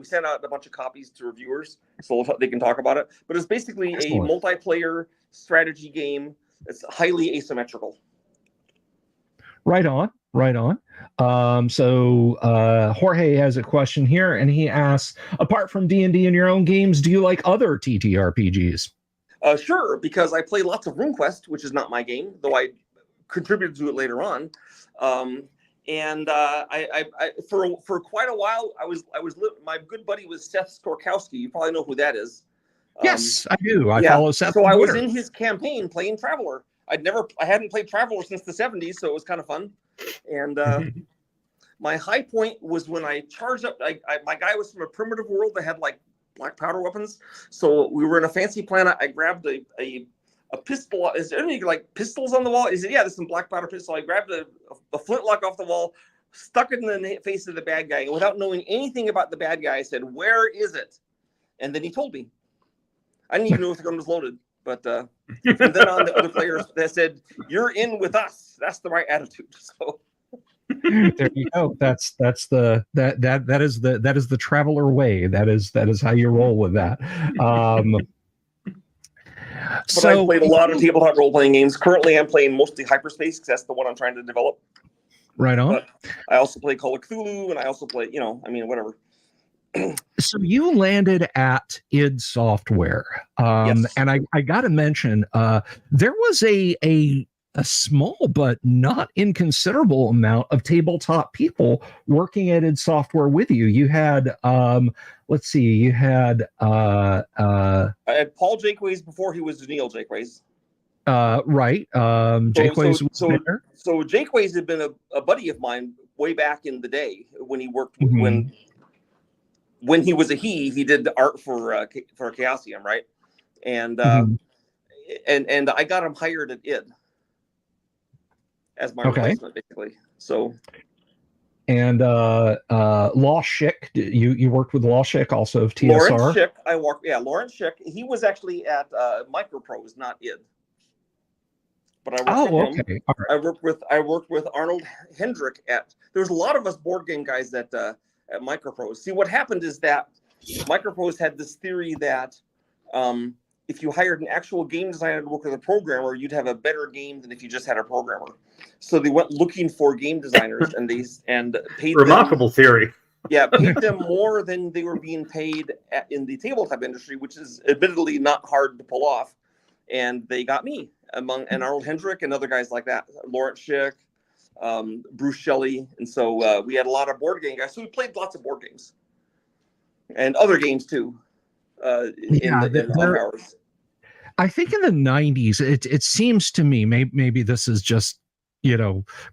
B: sent out a bunch of copies to reviewers so they can talk about it. But it's basically a multiplayer strategy game. It's highly asymmetrical.
A: Right on. So Jorge has a question here, and he asks, apart from D&D and your own games, do you like other TTRPGs?
B: Sure, because I play lots of RuneQuest, which is not my game, though I contributed to it later on. And I for quite a while, my good buddy was Seth Skorkowski. You probably know who that is.
A: Yes, I do. I follow Seth.
B: So I was in his campaign playing Traveler. I hadn't played Traveler since the 70s, so it was kind of fun. And my high point was when I charged up. My guy was from a primitive world that had like black powder weapons. So we were in a fancy planet. I grabbed a pistol. Is there any like pistols on the wall? He said, yeah, there's some black powder pistol. I grabbed a flintlock off the wall, stuck it in the face of the bad guy. And without knowing anything about the bad guy, I said, where is it? And then he told me. I didn't even know if the gun was loaded. But from then on, the other players that said, "You're in with us." That's the right attitude. So
A: there you go. That is the Traveler way. That is how you roll with that.
B: So I played a lot of tabletop role playing games. Currently, I'm playing mostly Hyperspace because that's the one I'm trying to develop.
A: Right on.
B: But I also play Call of Cthulhu, and I also play, whatever.
A: So you landed at id Software,
B: yes.
A: And I got to mention, there was a small but not inconsiderable amount of tabletop people working at id Software with you. You had, let's see, you had
B: I had Paul Jakeways before he was Neil Jakeways.
A: Right. Jakeways was there.
B: So Jakeways had been a buddy of mine way back in the day when he worked when he was he did the art for Chaosium, right? And and I got him hired at id as my replacement, basically. So. And
A: Law Schick, you worked with Law Schick, also of TSR.
B: Lawrence Schick, Lawrence Schick. He was actually at Microprose, not id. But I worked with him. Right. I worked with Arnold Hendrick there's a lot of us board game guys at Microprose. See, what happened is that Microprose had this theory that if you hired an actual game designer to work with a programmer, you'd have a better game than if you just had a programmer. So they went looking for game designers and paid
C: remarkable theory.
B: Yeah, paid them more than they were being paid in the tabletop industry, which is admittedly not hard to pull off. And they got me and Arnold Hendrick and other guys like that, Lawrence Schick, Bruce Shelley, and so we had a lot of board game guys. So we played lots of board games and other games too. In the hours.
A: I think in the 90s, it seems to me, maybe this is just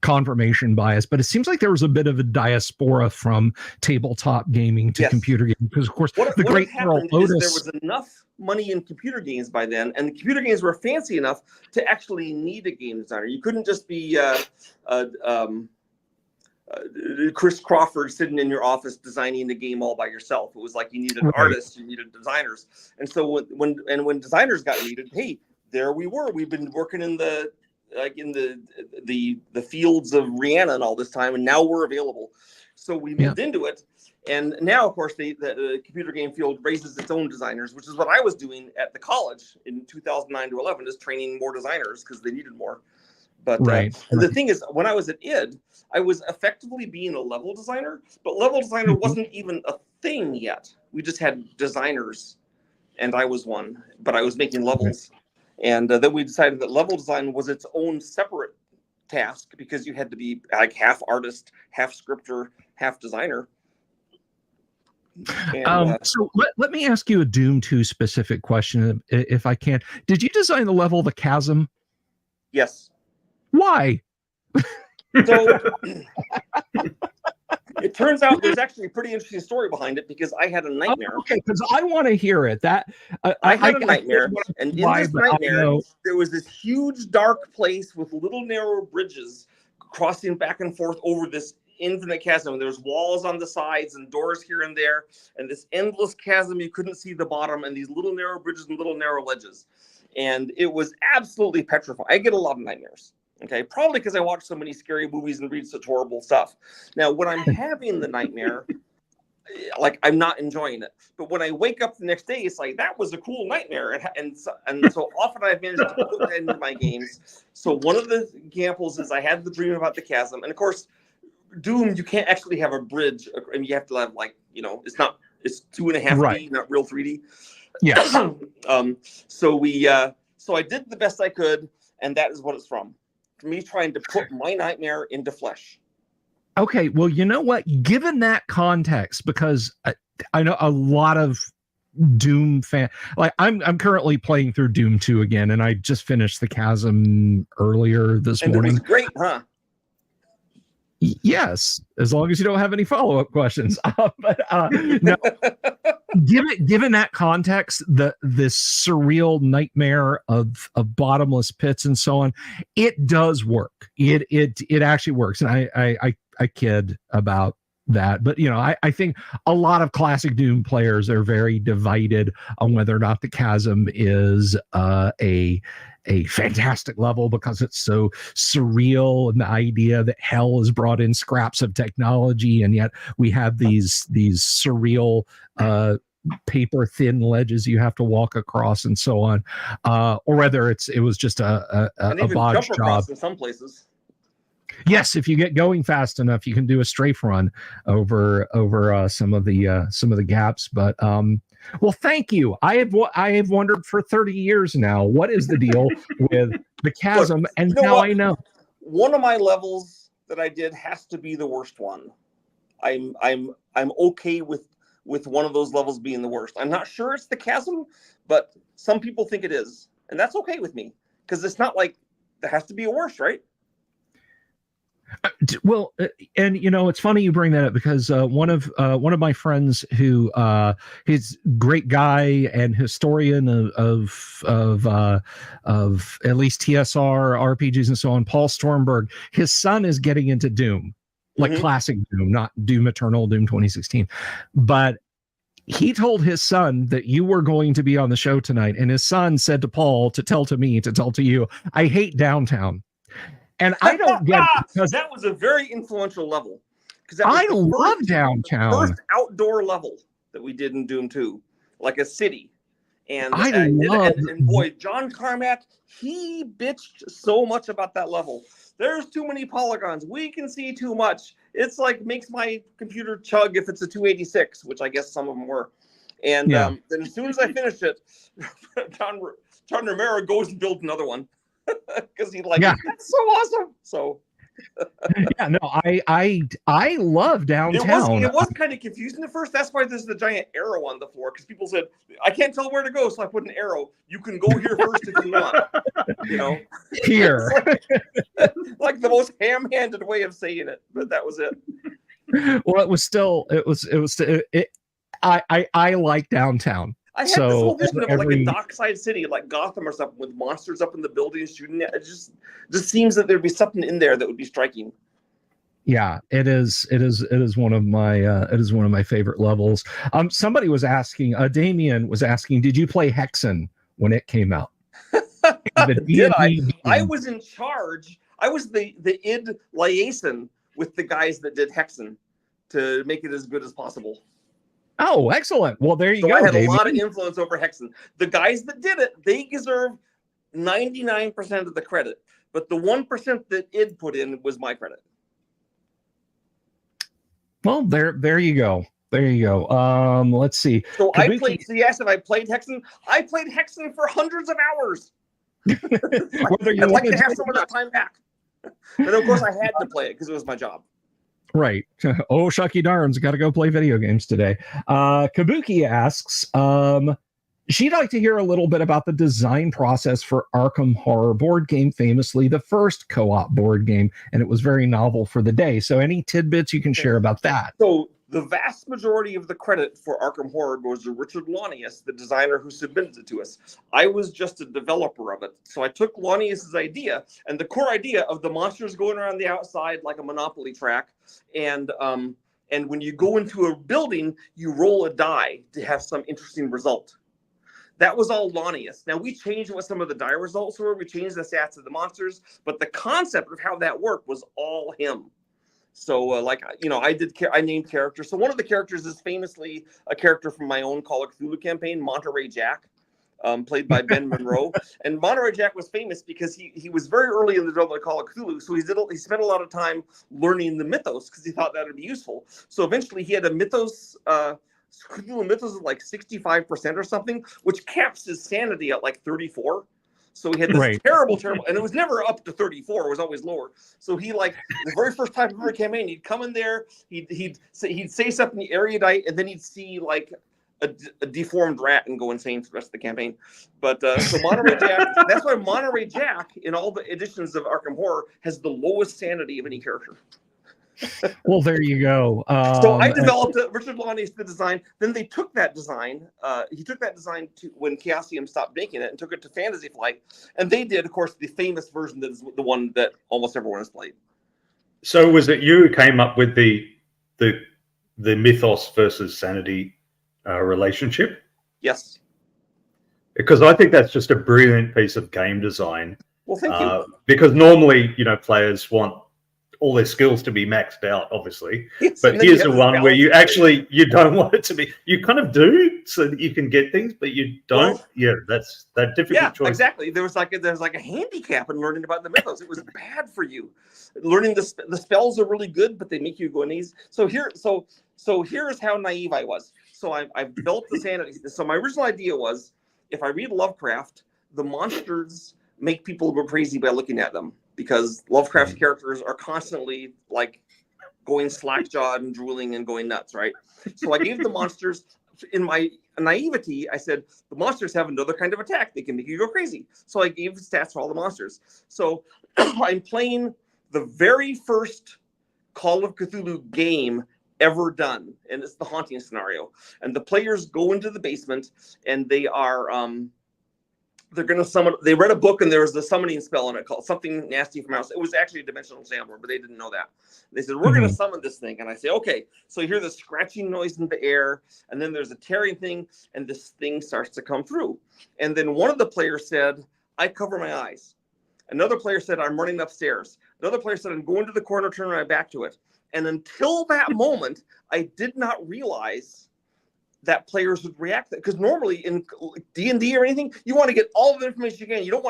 A: confirmation bias, but it seems like there was a bit of a diaspora from tabletop gaming to computer gaming, because of course the great Carol Otis.
B: There was enough money in computer games by then, and the computer games were fancy enough to actually need a game designer. You couldn't just be Chris Crawford sitting in your office designing the game all by yourself. It was like you needed artists, you needed designers, and so when designers got needed, hey, there we were. We've been working in the fields of Rihanna and all this time, and now we're available. So we moved into it. And now, of course, the computer game field raises its own designers, which is what I was doing at the college in 2009 to 11, is training more designers because they needed more. But the thing is, when I was at id, I was effectively being a level designer, but level designer wasn't even a thing yet. We just had designers, and I was one, but I was making levels. And then we decided that level design was its own separate task because you had to be like half artist, half scripter, half designer. And,
A: so let me ask you a Doom 2 specific question, if I can. Did you design the level The Chasm?
B: Yes.
A: Why?
B: So it turns out there's actually a pretty interesting story behind it because I had a nightmare.
A: Okay, because I want to hear it. That
B: I had a nightmare,
A: I
B: and in
A: why,
B: this
A: but I
B: nightmare,
A: know.
B: there was this huge dark place with little narrow bridges crossing back and forth over this infinite chasm. There's walls on the sides and doors here and there, and this endless chasm you couldn't see the bottom, and these little narrow bridges and little narrow ledges. And it was absolutely petrifying. I get a lot of nightmares. Okay, probably because I watch so many scary movies and read such horrible stuff. Now, when I'm having the nightmare, like I'm not enjoying it. But when I wake up the next day, it's like that was a cool nightmare, and so often I've managed to put that into my games. So one of the examples is I had the dream about the chasm, and of course, Doom you can't actually have a bridge, and you have to have like it's 2.5D,
A: Right.
B: not real 3D.
A: Yes.
B: So I did the best I could, and that is what it's from. Me trying to put my nightmare into flesh.
A: Okay, well, you know what? Given that context, because I know a lot of Doom fan, like I'm currently playing through Doom 2 again, and I just finished the Chasm earlier this morning.
B: It was great, huh?
A: Yes, as long as you don't have any follow-up questions. No, given that context, this surreal nightmare of bottomless pits and so on, it does work. It actually works, and I kid about that, but I think a lot of classic Doom players are very divided on whether or not the Chasm is a fantastic level because it's so surreal, and the idea that hell has brought in scraps of technology, and yet we have these surreal paper thin ledges you have to walk across and so on, or whether it was just a bodge job
B: in some places.
A: Yes, if you get going fast enough, you can do a strafe run over some of the gaps. But well, thank you. I have wondered for 30 years now, what is the deal with the Chasm?
B: Look,
A: and now what? I know.
B: One of my levels that I did has to be the worst one. I'm okay with one of those levels being the worst. I'm not sure it's the Chasm, but some people think it is, and that's okay with me because it's not like there has to be a worst, right?
A: Well, and it's funny you bring that up because one of my friends who he's a great guy and historian of at least TSR RPGs and so on, Paul Stormberg, his son is getting into Doom, like classic Doom, not Doom Eternal, Doom 2016, but he told his son that you were going to be on the show tonight, and his son said to Paul to tell to me to tell to you, I hate Downtown. And I don't get it because
B: that was a very influential level. Because
A: I love Downtown.
B: The first outdoor level that we did in Doom 2, like a city. And and boy, John Carmack, he bitched so much about that level. There's too many polygons. We can see too much. It's like makes my computer chug if it's a 286, which I guess some of them were. And then as soon as I finished it, John Romero goes and builds another one. Because that's so awesome. So I love Downtown. It was kind of confusing at first. That's why there's the giant arrow on the floor, because people said I can't tell where to go, so I put an arrow. You can go here first if you want.
A: Here.
B: like the most ham-handed way of saying it, but that was it.
A: Well, I like Downtown.
B: I had this whole vision of like a dockside city, like Gotham or something, with monsters up in the buildings shooting at it. Just seems that there'd be something in there that would be striking.
A: Yeah, it is one of my favorite levels. Somebody was asking, Damien was asking, did you play Hexen when it came out?
B: Did I was in charge. I was the id liaison with the guys that did Hexen to make it as good as possible.
A: Oh, excellent. Well, there you go.
B: I had
A: David.
B: a lot of influence over Hexen. The guys that did it, they deserve 99% of the credit. But the 1% that id put in was my credit.
A: Well, there you go. There you go. Let's see.
B: So I played, so you asked if I played Hexen. I played Hexen for hundreds of hours. I'd like to have some of that time back. But of course I had to play it because it was my job.
A: Right. Oh, shucky darns. Got to go play video games today. Kabuki asks, She'd like to hear a little bit about the design process for Arkham Horror board game, famously the first co-op board game, and it was very novel for the day. So any tidbits you can share about that?
B: So the vast majority of the credit for Arkham Horror goes to Richard Launius, the designer who submitted it to us. I was just a developer of it. So I took Launius's idea, and the core idea of the monsters going around the outside like a Monopoly track, and when you go into a building, you roll a die to have some interesting result. That was all Launius. Now, we changed what some of the die results were. We changed the stats of the monsters, but the concept of how that worked was all him. So, I named characters. So one of the characters is famously a character from my own Call of Cthulhu campaign, Monterey Jack, played by Ben Monroe. And Monterey Jack was famous because he was very early in the development of Call of Cthulhu. So he spent a lot of time learning the mythos because he thought that would be useful. So eventually he had a mythos, Cthulhu mythos of like 65% or something, which caps his sanity at like 34. So he had this terrible, and it was never up to 34. It was always lower. So he, like, the very first time of every campaign, he'd come in there, he'd say something erudite, and then he'd see like a deformed rat and go insane for the rest of the campaign. But so Monterey Jack, that's why Monterey Jack in all the editions of Arkham Horror has the lowest sanity of any character.
A: Well, there you go.
B: So I developed it. Richard Launius the design. Then they took that design. He took that design to when Chaosium stopped making it and took it to Fantasy Flight, and they did, of course, the famous version that is the one that almost everyone has played.
C: So was it you who came up with the mythos versus sanity relationship?
B: Yes.
C: Because I think that's just a brilliant piece of game design.
B: Well, thank you.
C: Because normally, players want all their skills to be maxed out, obviously.
B: Yes,
C: but here's the one where you don't want it to be. You kind of do so that you can get things, but you don't. Well, that's that difficult choice.
B: Exactly. There's like a handicap in learning about the mythos. It was bad for you. Learning the spells are really good, but they make you go in these. So here's how naive I was. So I've built the sanity. So my original idea was, if I read Lovecraft, the monsters make people go crazy by looking at them, because Lovecraft's characters are constantly like going slack-jawed and drooling and going nuts, right? So I gave the monsters, in my naivety, I said, the monsters have another kind of attack. They can make you go crazy. So I gave stats for all the monsters. So I'm playing the very first Call of Cthulhu game ever done, and it's the haunting scenario. And the players go into the basement, and they are... they're going to summon. They read a book, and there was a summoning spell in it called Something Nasty from House. It was actually a dimensional sampler, but they didn't know that. They said, we're going to summon this thing. And I say, okay. So you hear the scratching noise in the air, and then there's a tearing thing, and this thing starts to come through. And then one of the players said, I cover my eyes. Another player said, I'm running upstairs. Another player said, I'm going to the corner, turning my back to it. And until that moment, I did not realize that players would react, because normally in D&D or anything, you want to get all the information you can. You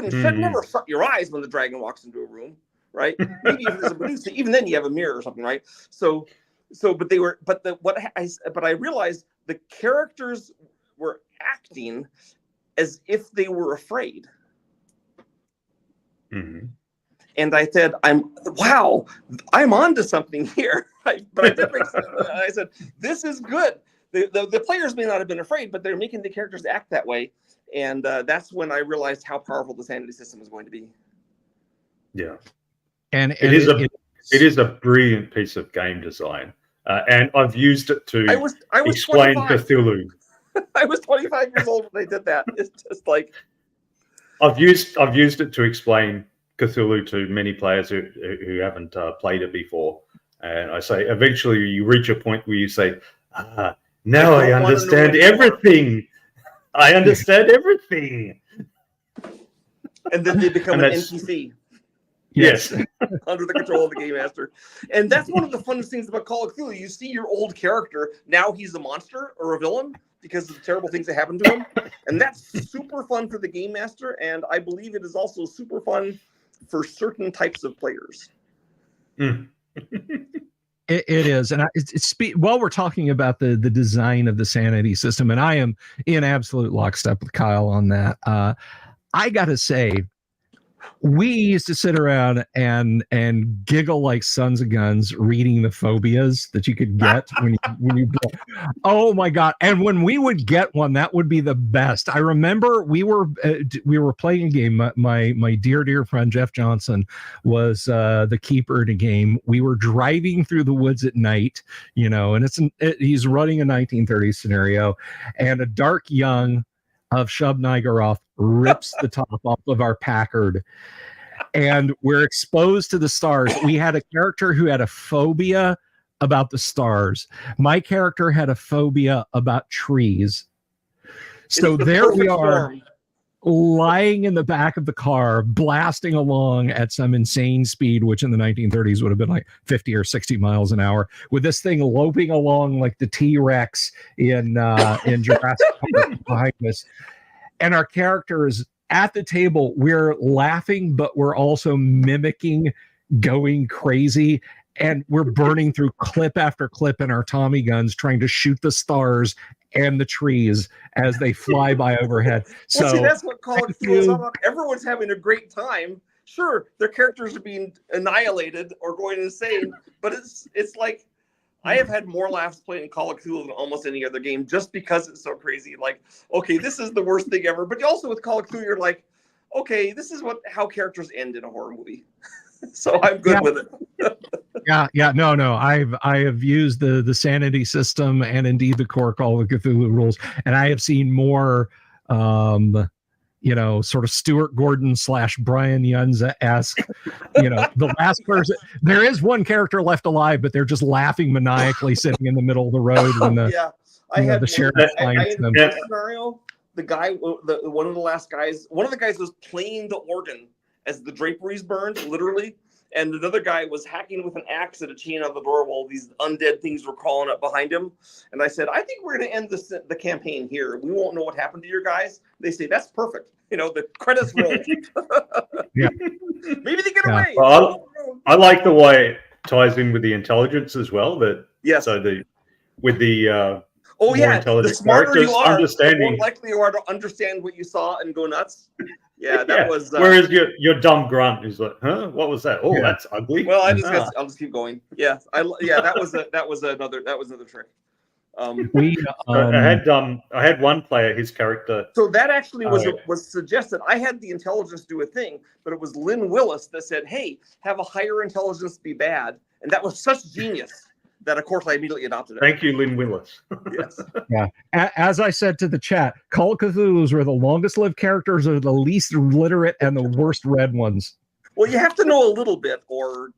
B: should never shut your eyes when the dragon walks into a room, right? Maybe if there's a Medusa, even then you have a mirror or something, right? But I realized the characters were acting as if they were afraid.
C: Mm-hmm.
B: And I said, I'm onto something here. But I did make sense. I said, this is good. The players may not have been afraid, but they're making the characters act that way. And that's when I realized how powerful the sanity system was going to be.
C: Yeah.
A: And
C: it is a brilliant piece of game design. And I've used it to explain 25. Cthulhu.
B: I was 25 years old when they did that. It's just like...
C: I've used it to explain Cthulhu to many players who haven't played it before, and I say eventually you reach a point where you say, now I understand everything. I understand everything.
B: And then they become an NPC.
C: Yes.
B: Under the control of the game master. And that's one of the funnest things about Call of Cthulhu. You see your old character, now he's a monster or a villain because of the terrible things that happened to him. And that's super fun for the game master, and I believe it is also super fun for certain types of players.
A: It is. And while we're talking about the design of the sanity system, and I am in absolute lockstep with Kyle on that, I got to say, we used to sit around and giggle like sons of guns reading the phobias that you could get when you oh my god. And when we would get one, that would be the best. I remember we were playing a game. My dear friend Jeff Johnson was the keeper in a game. We were driving through the woods at night, you know, and he's running a 1930s scenario, and a dark young of Shub Nigaroth rips the top off of our Packard, and we're exposed to the stars. We had a character who had a phobia about the stars. My character had a phobia about trees. So there we are, lying in the back of the car, blasting along at some insane speed, which in the 1930s would have been like 50 or 60 miles an hour, with this thing loping along like the T-Rex in Jurassic Park behind us. And our characters at the table, we're laughing, but we're also mimicking going crazy. And we're burning through clip after clip in our Tommy guns, trying to shoot the stars and the trees as they fly by overhead. So
B: see, that's what Call of Cthulhu is all about. Everyone's having a great time. Sure, their characters are being annihilated or going insane, but it's like I have had more laughs playing Call of Cthulhu than almost any other game, just because it's so crazy. Like, okay, this is the worst thing ever. But also with Call of Cthulhu, you're like, okay, this is how characters end in a horror movie. So I'm good with it.
A: No. I have used the sanity system and indeed the core Call of Cthulhu rules, and I have seen more sort of Stuart Gordon / Brian Yunza-esque, the last person. There is one character left alive, but they're just laughing maniacally sitting in the middle of the road when the sheriff finds them.
B: Scenario, the guy, one of the guys was playing the organ as the draperies burned, literally. And another guy was hacking with an axe at a chain on the door while these undead things were crawling up behind him. And I said, I think we're going to end the campaign here. We won't know what happened to your guys. They say, that's perfect. The credits roll.
A: Yeah.
B: Maybe they get away.
C: Well, I like the way it ties in with the intelligence as well. The
B: smarter you are,
C: understanding,
B: the more likely you are to understand what you saw and go nuts. Yeah, that was.
C: Whereas your dumb grunt is like, huh? What was that? Oh, that's ugly.
B: Well, I'll just keep going. Yeah, that was another trick.
C: I had one player, his character.
B: So that actually was suggested. I had the intelligence do a thing, but it was Lynn Willis that said, "Hey, have a higher intelligence be bad," and that was such genius that, of course, I immediately adopted it.
C: Thank you, Lynn Willis.
B: Yes.
A: Yeah. As I said to the chat, Call of Cthulhu's were the longest-lived characters, are the least literate, and the worst read ones.
B: Well, you have to know a little bit, or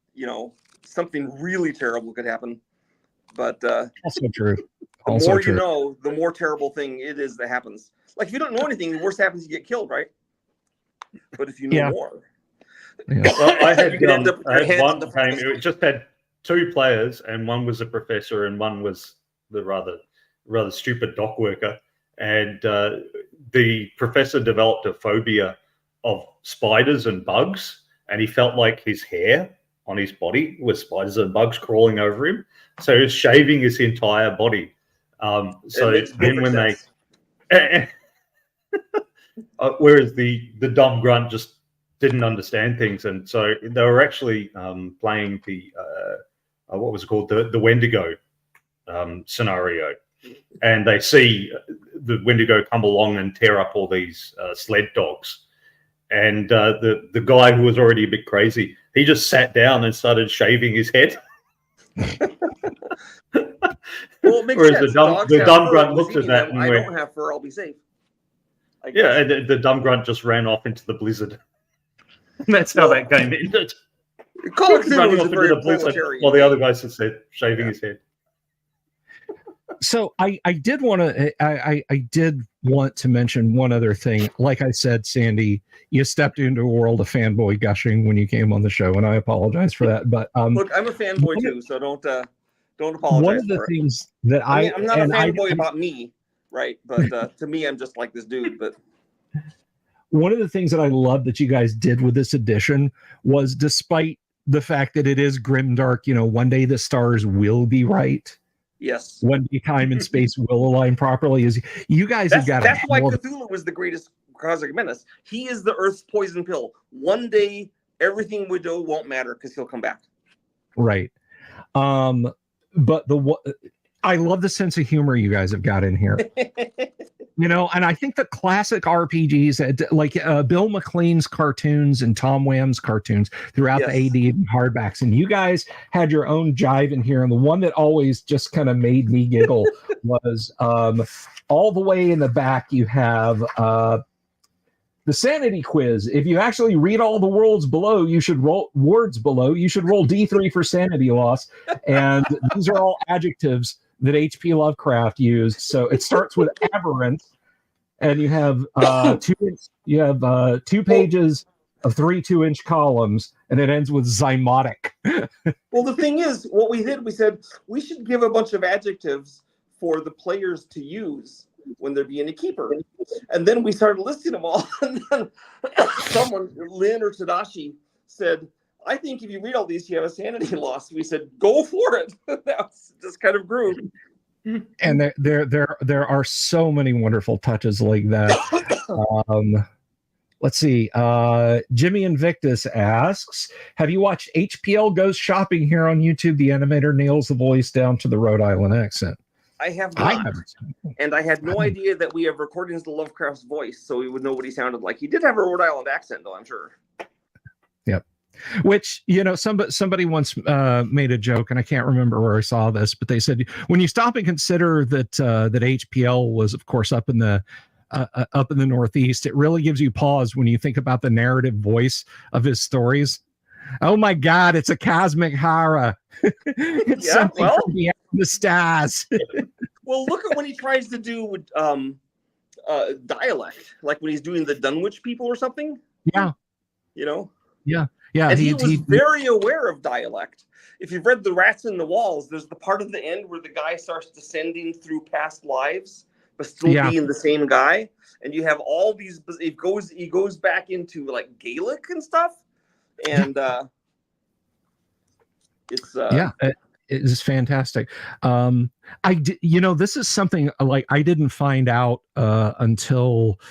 B: something really terrible could happen. But
A: also true.
B: The more you know, the more terrible thing it is that happens. Like if you don't know anything, the worst happens, you get killed, right? But if you know more,
C: well, I had one game. It just had 2 players, and one was a professor, and one was the rather stupid dock worker. And the professor developed a phobia of spiders and bugs, and he felt like his hair on his body was spiders and bugs crawling over him. So he was shaving his entire body. So then when whereas the dumb grunt just didn't understand things, and so they were actually playing the what was it called, the Wendigo scenario, and they see the Wendigo come along and tear up all these sled dogs, and the guy who was already a bit crazy, he just sat down and started shaving his head.
B: Well, it makes
C: whereas
B: sense.
C: the dumb grunt looked at that
B: and I don't have fur, I'll be safe.
C: Yeah, and the dumb grunt just ran off into the blizzard. That's how that game ended.
B: Call of Cthulhu was very
C: planetary, while the other guy just said shaving his head.
A: So I did want to mention one other thing. Like I said, Sandy, you stepped into a world of fanboy gushing when you came on the show, and I apologize for that. But
B: look, I'm a fanboy too, so don't apologize.
A: One of the things that
B: I'm not a fanboy about me, right? But to me, I'm just like this dude. But
A: one of the things that I love that you guys did with this edition was, despite the fact that it is grimdark, one day the stars will be right.
B: Yes.
A: One day time and space will align properly. Is you guys have got
B: that's why Cthulhu was the greatest cosmic menace. He is the Earth's poison pill. One day, everything we do won't matter because he'll come back.
A: Right. But I love the sense of humor you guys have got in here. You know, and I think the classic RPGs, like Bill McLean's cartoons and Tom Wham's cartoons throughout the AD and hardbacks, and you guys had your own jive in here. And the one that always just kind of made me giggle was all the way in the back, you have the sanity quiz. If you actually read all the words below, you should roll D3 for sanity loss. And these are all adjectives that H.P. Lovecraft used. So it starts with aberrant, and you have 2 pages of 3 2-inch columns, and it ends with zymotic.
B: Well, the thing is, what we did, we said we should give a bunch of adjectives for the players to use when they're being a keeper. And then we started listing them all. And then someone, Lynn or Tadashi, said, I think if you read all these, you have a sanity loss. We said, go for it. That just kind of grew.
A: And there are so many wonderful touches like that. Let's see. Jimmy Invictus asks, have you watched HPL Goes Shopping here on YouTube? The animator nails the voice down to the Rhode Island accent.
B: I have not. And I had no idea that we have recordings of Lovecraft's voice, so we would know what he sounded like. He did have a Rhode Island accent, though, I'm sure.
A: Yep. Which, you know, somebody once made a joke, and I can't remember where I saw this, but they said, when you stop and consider that HPL was, of course, up in the Northeast, it really gives you pause when you think about the narrative voice of his stories. Oh my God, it's a cosmic horror. It's something from beyond the stars.
B: Well, look at when he tries to do dialect, like when he's doing the Dunwich people or something.
A: Yeah.
B: You know?
A: Yeah. Yeah.
B: And he was very aware of dialect. If you've read The Rats in the Walls, there's the part of the end where the guy starts descending through past lives, but still being the same guy. And you have all these, he goes back into like Gaelic and stuff. And it's
A: it is fantastic. This is something like I didn't find out until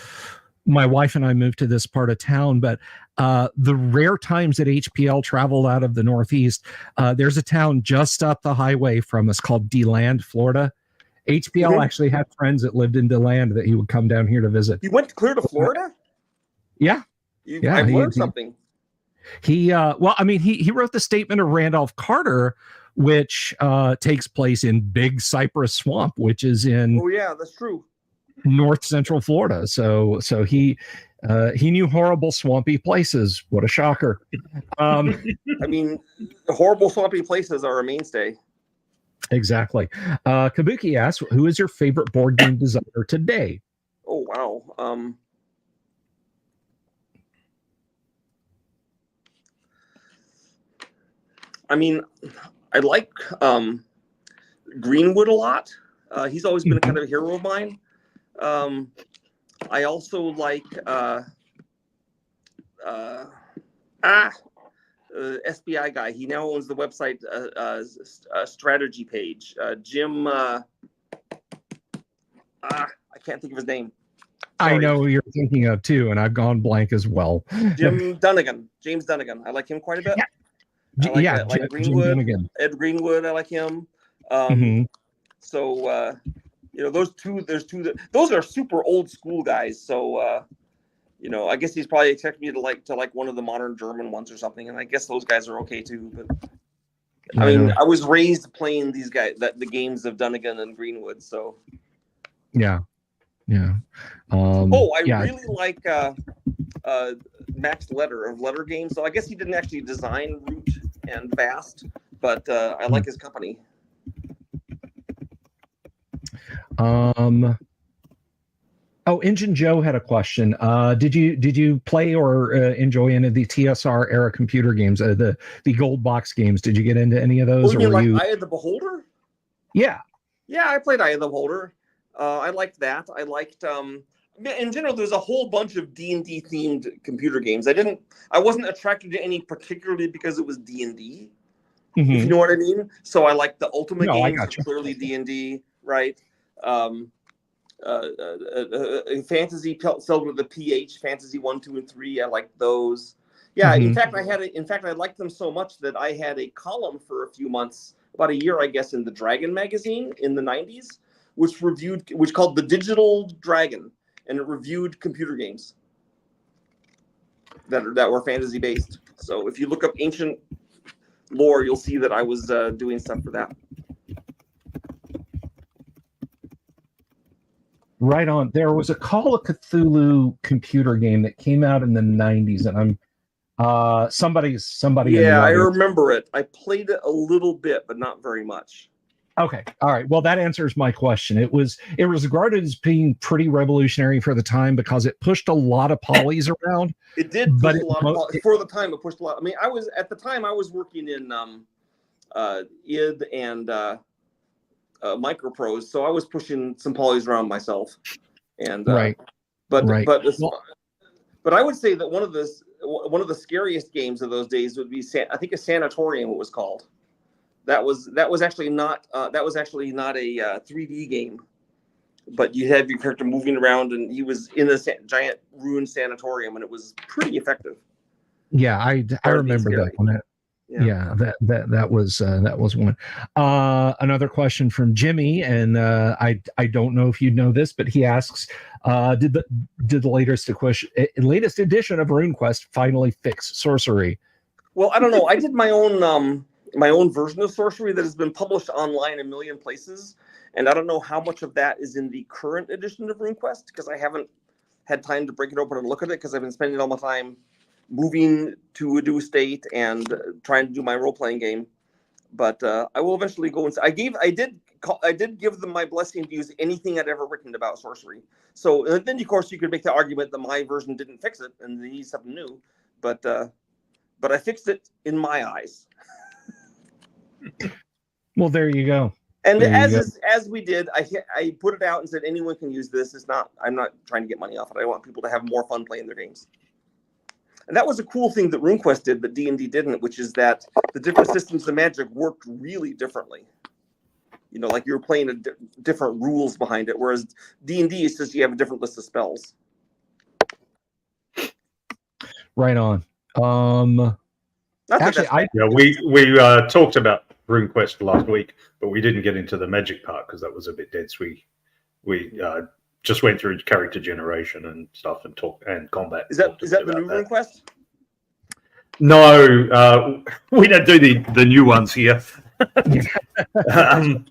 A: my wife and I moved to this part of town, but the rare times that HPL traveled out of the Northeast, there's a town just up the highway from us called DeLand, Florida. HPL actually had friends that lived in DeLand that he would come down here to visit.
B: You went clear to Florida?
A: Yeah.
B: I've learned something.
A: He wrote the Statement of Randolph Carter, which takes place in Big Cypress Swamp, which is in
B: that's true,
A: north central Florida. So he knew horrible swampy places. What a shocker.
B: I mean, horrible swampy places are a mainstay.
A: Exactly. Kabuki asks, who is your favorite board game designer today?
B: Oh wow. I mean, I like Greenwood a lot. He's always been a kind of a hero of mine. I also like SBI guy. He now owns the website strategy page. Jim. I can't think of his name. Sorry.
A: I know who you're thinking of too, and I've gone blank as well.
B: James Dunnigan. I like him quite a bit.
A: Yeah.
B: I like Greenwood. Ed Greenwood. I like him. So those are super old school guys. So I guess he's probably expecting me to like one of the modern German ones or something, and I guess those guys are okay too. But I mean, I was raised playing these guys, the games of Dunnigan and Greenwood. So
A: yeah.
B: Really like Max Letter of Letter Games. So I guess he didn't actually design Root and Vast, but I like his company. Engine Joe had a question. Did you play or enjoy any of the TSR era computer games, the gold box games? Did you get into any of those? Eye of the Beholder?
A: Yeah,
B: I played Eye of the Beholder. I liked that. I liked in general. There's a whole bunch of D&D themed computer games. I wasn't attracted to any particularly because it was D&D. if you know what I mean. So I like the Ultimate
A: No, I
B: games,
A: gotcha.
B: clearly D&D, right? Fantasy seldom with the PH, Fantasy 1, 2, and 3. I like those. Yeah, in fact, I liked them so much that I had a column for a few months, about a year, I guess, in the Dragon magazine in the 90s, which called The Digital Dragon, and it reviewed computer games that were fantasy based. So if you look up ancient lore, you'll see that I was doing stuff for that.
A: Right on. There was a Call of Cthulhu computer game that came out in the 90s, and I'm somebody.
B: Yeah, I remember it. I played it a little bit, but not very much.
A: Okay. All right. Well, that answers my question. It was regarded as being pretty revolutionary for the time because it pushed a lot of polys around.
B: It did push a lot of for the time. It pushed a lot. I mean, I was working in id and microprose, so I was pushing some polys around myself. And
A: right.
B: But I would say that one of the scariest games of those days would be I think a Sanatorium, it was called. That was actually not a 3D game, but you had your character moving around, and he was in a giant ruined sanatorium, and it was pretty effective.
A: Yeah, I remember that one. Yeah, that was one. Another question from Jimmy, and I don't know if you know this, but he asks, did the latest edition of RuneQuest finally fix sorcery?
B: Well, I don't know. I did my own version of sorcery that has been published online a million places, and I don't know how much of that is in the current edition of RuneQuest because I haven't had time to break it open and look at it because I've been spending all my time moving to a new state and trying to do my role-playing game. But I will eventually go and I did give them my blessing to use anything I'd ever written about sorcery. So and then of course you could make the argument that my version didn't fix it and they need something new, but I fixed it in my eyes.
A: Well, there you go.
B: And as we did, I put it out and said anyone can use this. I'm not trying to get money off it. I want people to have more fun playing their games. And that was a cool thing that RuneQuest did, but D&D didn't, which is that the different systems of magic worked really differently. You know, like you were playing different rules behind it, whereas D&D is just you have a different list of spells.
A: Right on. Actually,
C: we talked about RuneQuest last week, but we didn't get into the magic part because that was a bit dense. We just went through character generation and stuff and combat.
B: Is that the new RuneQuest?
C: No, we don't do the new ones here.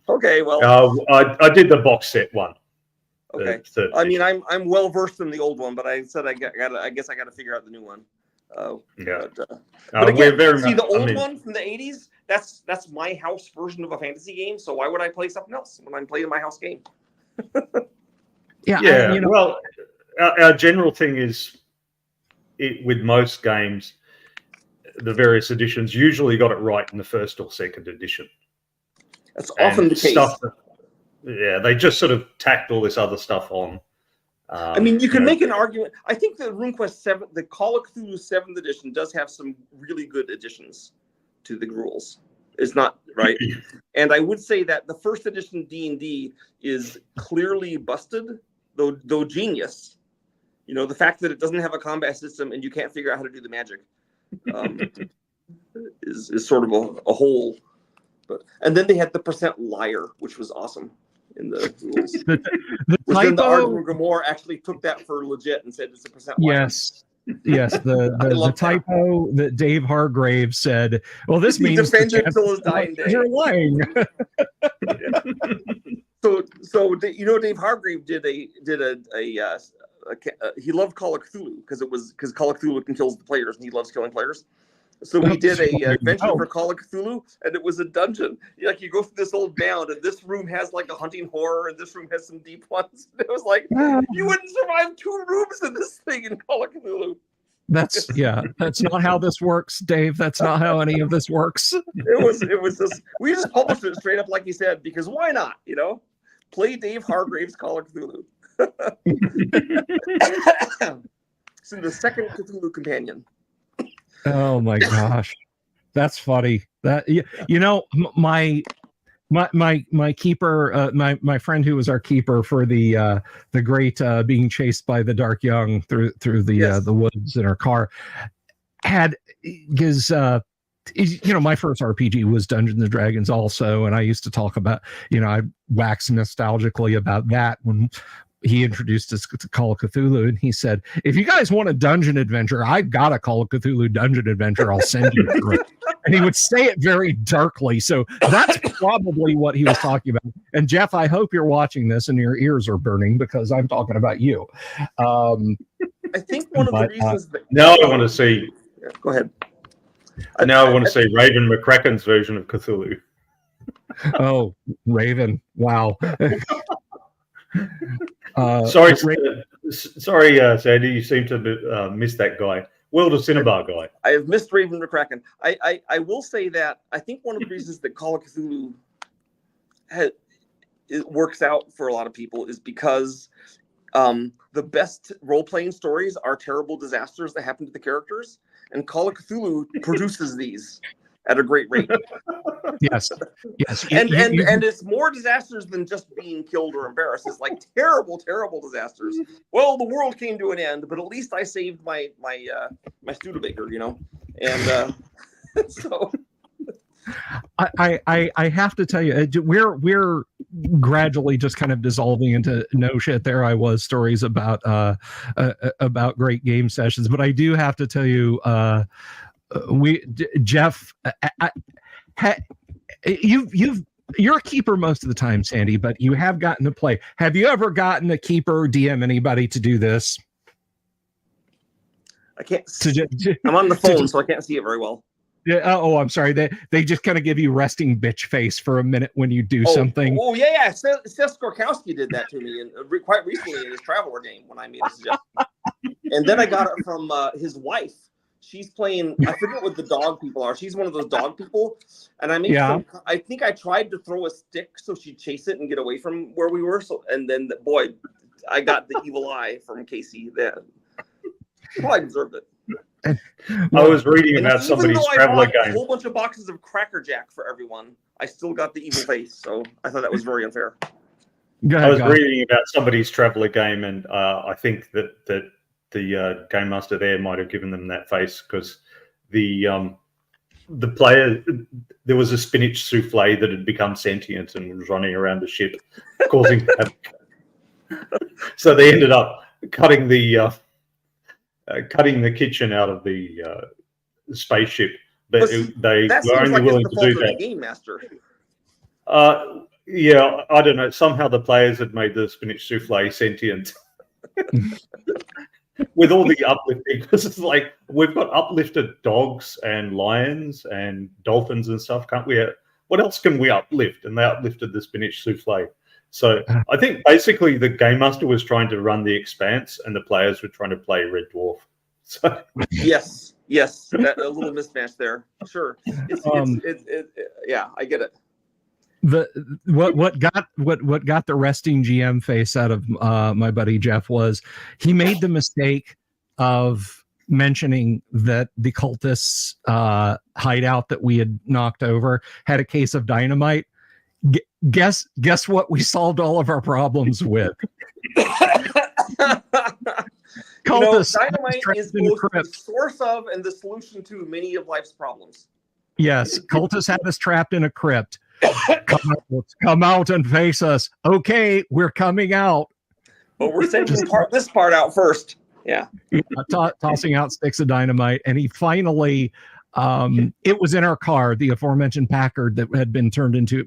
B: Okay, well,
C: I did the box set one.
B: Okay, I mean I'm well versed in the old one, but I said I guess I got to figure out the new one.
C: Yeah,
B: but again,
C: the
B: old one from the 80s. That's my house version of a fantasy game. So why would I play something else when I'm playing my house game?
C: Yeah. Well, our general thing is, with most games, the various editions usually got it right in the first or second edition.
B: That's often the case.
C: They just sort of tacked all this other stuff on.
B: I mean, you can make an argument. I think the RuneQuest 7, the Call of Cthulhu 7th edition does have some really good additions to the rules. It's not right. And I would say that the first edition D&D is clearly busted, though genius. You know, the fact that it doesn't have a combat system and you can't figure out how to do the magic is sort of a hole. And then they had the % liar, which was awesome in the rules. Then the Ardent Grimoire actually took that for legit and said it's a % liar.
A: Yes, the typo that Dave Hargrave said. Well, this means
B: defended until his dying day.
A: You're lying.
B: So Dave Hargrave did he loved Call of Cthulhu because Call of Cthulhu can kill the players and he loves killing players. So we did a adventure for Call of Cthulhu, and it was a dungeon. Like you go through this old mound, and this room has like a hunting horror, and this room has some deep ones. And it was like you wouldn't survive 2 rooms in this thing in Call of Cthulhu.
A: That's not how this works, Dave. That's not how any of this works.
B: It was just we just published it straight up like you said because why not? You know, play Dave Hargrave's Call of Cthulhu. So the second Cthulhu companion.
A: Oh my gosh, that's funny. That you know, my keeper, my friend who was our keeper for the great being chased by the dark young through the woods in our car, had his my first RPG was Dungeons and Dragons also, and I used to talk about, I wax nostalgically about that when he introduced us to Call of Cthulhu, and he said, if you guys want a dungeon adventure, I've got a Call of Cthulhu dungeon adventure, I'll send you through it. And he would say it very darkly. So that's probably what he was talking about. And Jeff, I hope you're watching this and your ears are burning because I'm talking about you.
B: I think one of the reasons that...
C: Now I want to see...
B: Yeah, go ahead.
C: Now I want to see Raven McCracken's version of Cthulhu.
A: Oh, Raven. Wow.
C: Sorry, Sandy, you seem to miss that guy. World of Cinnabar guy.
B: I have missed Raven McCracken. I will say that I think one of the reasons that Call of Cthulhu it works out for a lot of people is because the best role-playing stories are terrible disasters that happen to the characters, and Call of Cthulhu produces these at a great rate.
A: Yes.
B: And it's more disasters than just being killed or embarrassed. It's like terrible disasters. Well, the world came to an end, but at least I saved my Studebaker, and so.
A: I have to tell you, we're gradually just kind of dissolving into no shit. There I was stories about great game sessions, but I do have to tell you, Jeff, you're a keeper most of the time, Sandy, but you have gotten to play. Have you ever gotten a keeper or DM anybody to do this?
B: I can't. I'm on the phone, so I can't see it very well.
A: Yeah. Oh, I'm sorry. They just kind of give you resting bitch face for a minute when you do something.
B: Oh yeah. Seth Skorkowski did that to me, and quite recently in his Traveler game when I made a suggestion. And then I got it from his wife. She's playing. I forget what the dog people are. She's one of those dog people, and I made. I think I tried to throw a stick so she'd chase it and get away from where we were. So, and then I got the evil eye from Casey. That I deserved it.
C: I was reading about somebody's Traveler game.
B: A whole bunch of boxes of Cracker Jack for everyone. I still got the evil face, so I thought that was very unfair.
C: I was reading about somebody's Traveler game, and I think that the game master there might have given them that face because the player, there was a spinach souffle that had become sentient and was running around the ship, causing havoc. So they ended up cutting the kitchen out of the spaceship, but they were only willing to do that.
B: Game master.
C: Yeah, I don't know. Somehow the players had made the spinach souffle sentient. With all the uplifting, because it's like we've got uplifted dogs and lions and dolphins and stuff, can't we? What else can we uplift? And they uplifted the spinach souffle. So I think basically the game master was trying to run the Expanse, and the players were trying to play Red Dwarf. So
B: yes, that a little mismatch there. Sure, yeah, I get it.
A: What got the resting GM face out of my buddy Jeff was he made the mistake of mentioning that the cultists hideout that we had knocked over had a case of dynamite. Guess what we solved all of our problems with.
B: Cultists, dynamite is both the source of and the solution to many of life's problems.
A: Yes, cultists had us trapped in a crypt. Come out and face us. Okay, we're coming out.
B: But we're sending this part out first. Yeah.
A: Tossing out sticks of dynamite. And he finally, it was in our car, the aforementioned Packard that had been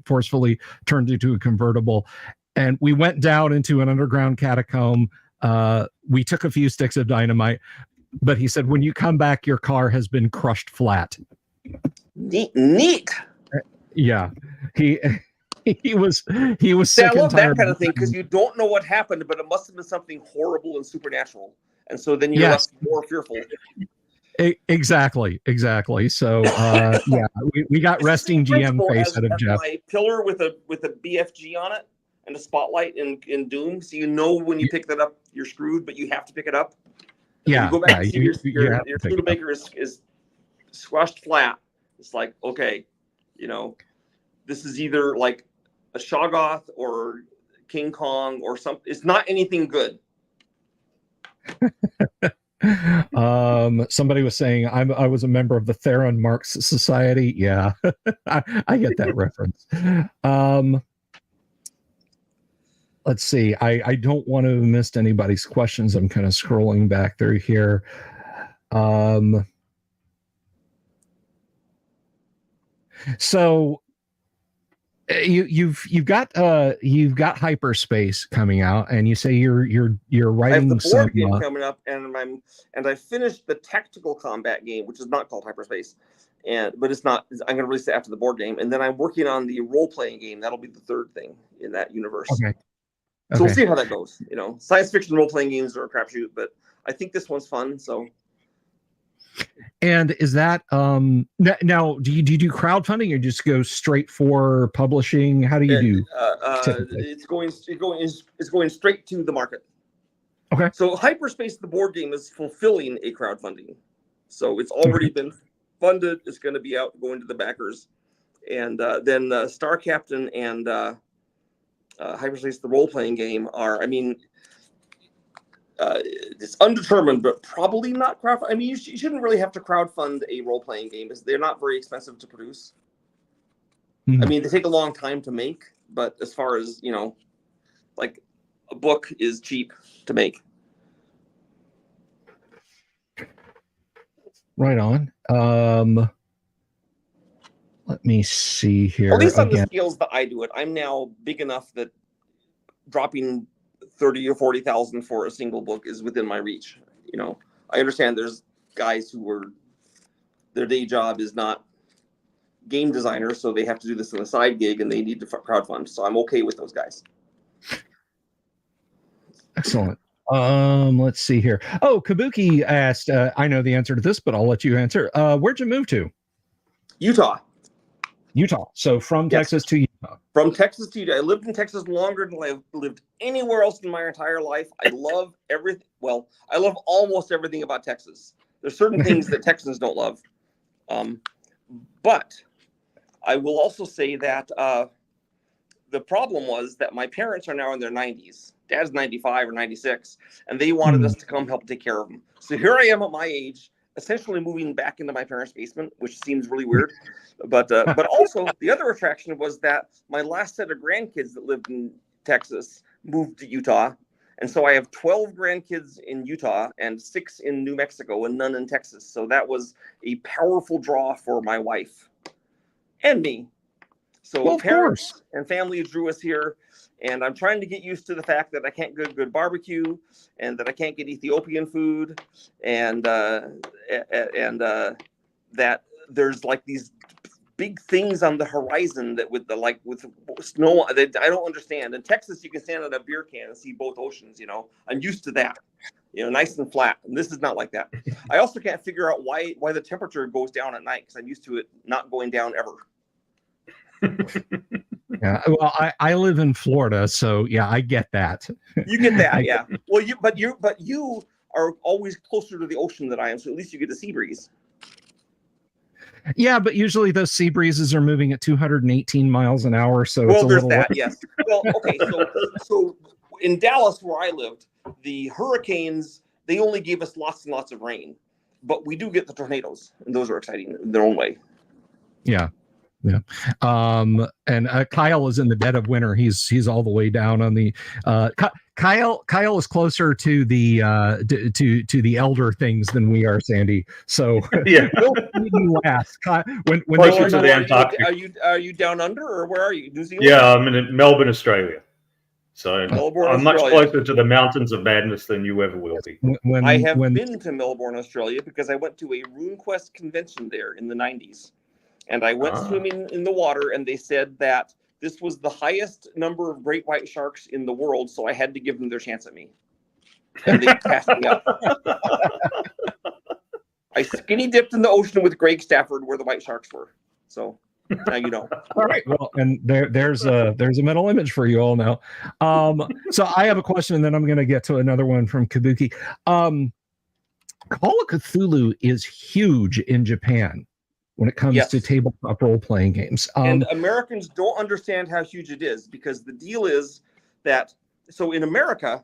A: forcefully turned into a convertible. And we went down into an underground catacomb. We took a few sticks of dynamite. But he said, when you come back, your car has been crushed flat.
B: Neat.
A: Yeah, he was
B: See,
A: sick
B: I love
A: and tired
B: that kind of thing because you don't know what happened, but it must have been something horrible and supernatural, and so then you're less more fearful.
A: Exactly. So yeah, we got resting GM face out of Jeff.
B: My pillar with a BFG on it and a spotlight in Doom, so you know when you pick that up, you're screwed, but you have to pick it up.
A: Yeah,
B: you go back to your Studebaker is squashed flat. It's like, okay, You know, this is either like a Shoggoth or King Kong or something. It's not anything good.
A: Somebody was saying I was a member of the Theron Marx Society. Yeah, I get that reference. Let's see. I don't want to have missed anybody's questions. I'm kind of scrolling back through here. So you've got hyperspace coming out, and you say you're writing
B: I have the board
A: some
B: game coming up, and I finished the tactical combat game, which is not called Hyperspace, but it's not. I'm going to release it after the board game, and then I'm working on the role playing game. That'll be the third thing in that universe.
A: Okay.
B: So we'll see how that goes. You know, science fiction role playing games are a crapshoot, but I think this one's fun. So.
A: And is that now? Do you do crowdfunding or just go straight for publishing? How do you do?
B: It's going straight to the market.
A: Okay.
B: So Hyperspace, the board game, is fulfilling a crowdfunding. So it's already been funded. It's going to be out going to the backers, and then Star Captain and Hyperspace, the role playing game, are. I mean. It's undetermined, but probably not crowd. I mean, you shouldn't really have to crowdfund a role-playing game, because they're not very expensive to produce. I mean, they take a long time to make, but as far as, you know, like a book is cheap to make.
A: Right on. Let me see here.
B: At least on the scales that I do it, I'm now big enough that dropping 30 or 40,000 for a single book is within my reach. You know, I understand there's guys their day job is not game designers, so they have to do this on a side gig and they need to crowdfund. So I'm okay with those guys.
A: Excellent. Let's see here. Oh, Kabuki asked, I know the answer to this, but I'll let you answer. Where'd you move to?
B: Utah.
A: So from Texas to Utah.
B: From Texas to Utah. I lived in Texas longer than I've lived anywhere else in my entire life. I love everything. Well, I love almost everything about Texas. There's certain things that Texans don't love. But I will also say that the problem was that my parents are now in their 90s. Dad's 95 or 96, and they wanted us to come help take care of them. So here I am at my age, essentially moving back into my parents' basement, which seems really weird. But also the other attraction was that my last set of grandkids that lived in Texas moved to Utah. And so I have 12 grandkids in Utah and 6 in New Mexico and none in Texas. So that was a powerful draw for my wife and me. So
A: well,
B: parents and family drew us here. And I'm trying to get used to the fact that I can't get good barbecue and that I can't get Ethiopian food and that there's like these big things on the horizon that with snow that I don't understand. In Texas, you can stand at a beer can and see both oceans. You know, I'm used to that. You know, nice and flat. And this is not like that. I also can't figure out why the temperature goes down at night, because I'm used to it not going down ever.
A: Yeah, well, I live in Florida, so yeah, I get that.
B: You get that, yeah. Well, you are always closer to the ocean than I am, so at least you get the sea breeze.
A: Yeah, but usually those sea breezes are moving at 218 miles an hour, so
B: well,
A: it's a
B: there's
A: little
B: that. Yes. Well, okay. So in Dallas, where I lived, the hurricanes, they only gave us lots and lots of rain, but we do get the tornadoes, and those are exciting in their own way.
A: Yeah. Yeah. And Kyle is in the dead of winter. He's all the way down on the Kyle is closer to the to the elder things than we are, Sandy. So
C: yeah.
A: You last when
C: closer to the Antarctic.
B: Are you down under, or where are you? New Zealand?
C: Yeah, I'm in Melbourne, Australia. So
B: Melbourne,
C: I'm much
B: Australia.
C: closer to the mountains of madness than you ever will be.
B: I have been to Melbourne, Australia, because I went to a RuneQuest convention there in the 90s. And I went swimming in the water, and they said that this was the highest number of great white sharks in the world, so I had to give them their chance at me. And they passed me up. I skinny dipped in the ocean with Greg Stafford where the white sharks were. So now you know.
A: All right. Well, and there's a mental image for you all now. So I have a question, and then I'm going to get to another one from Kabuki. Call of Cthulhu is huge in Japan. when it comes to
B: Yes.
A: tabletop role-playing games.
B: And Americans don't understand how huge it is, because the deal is that, so in America,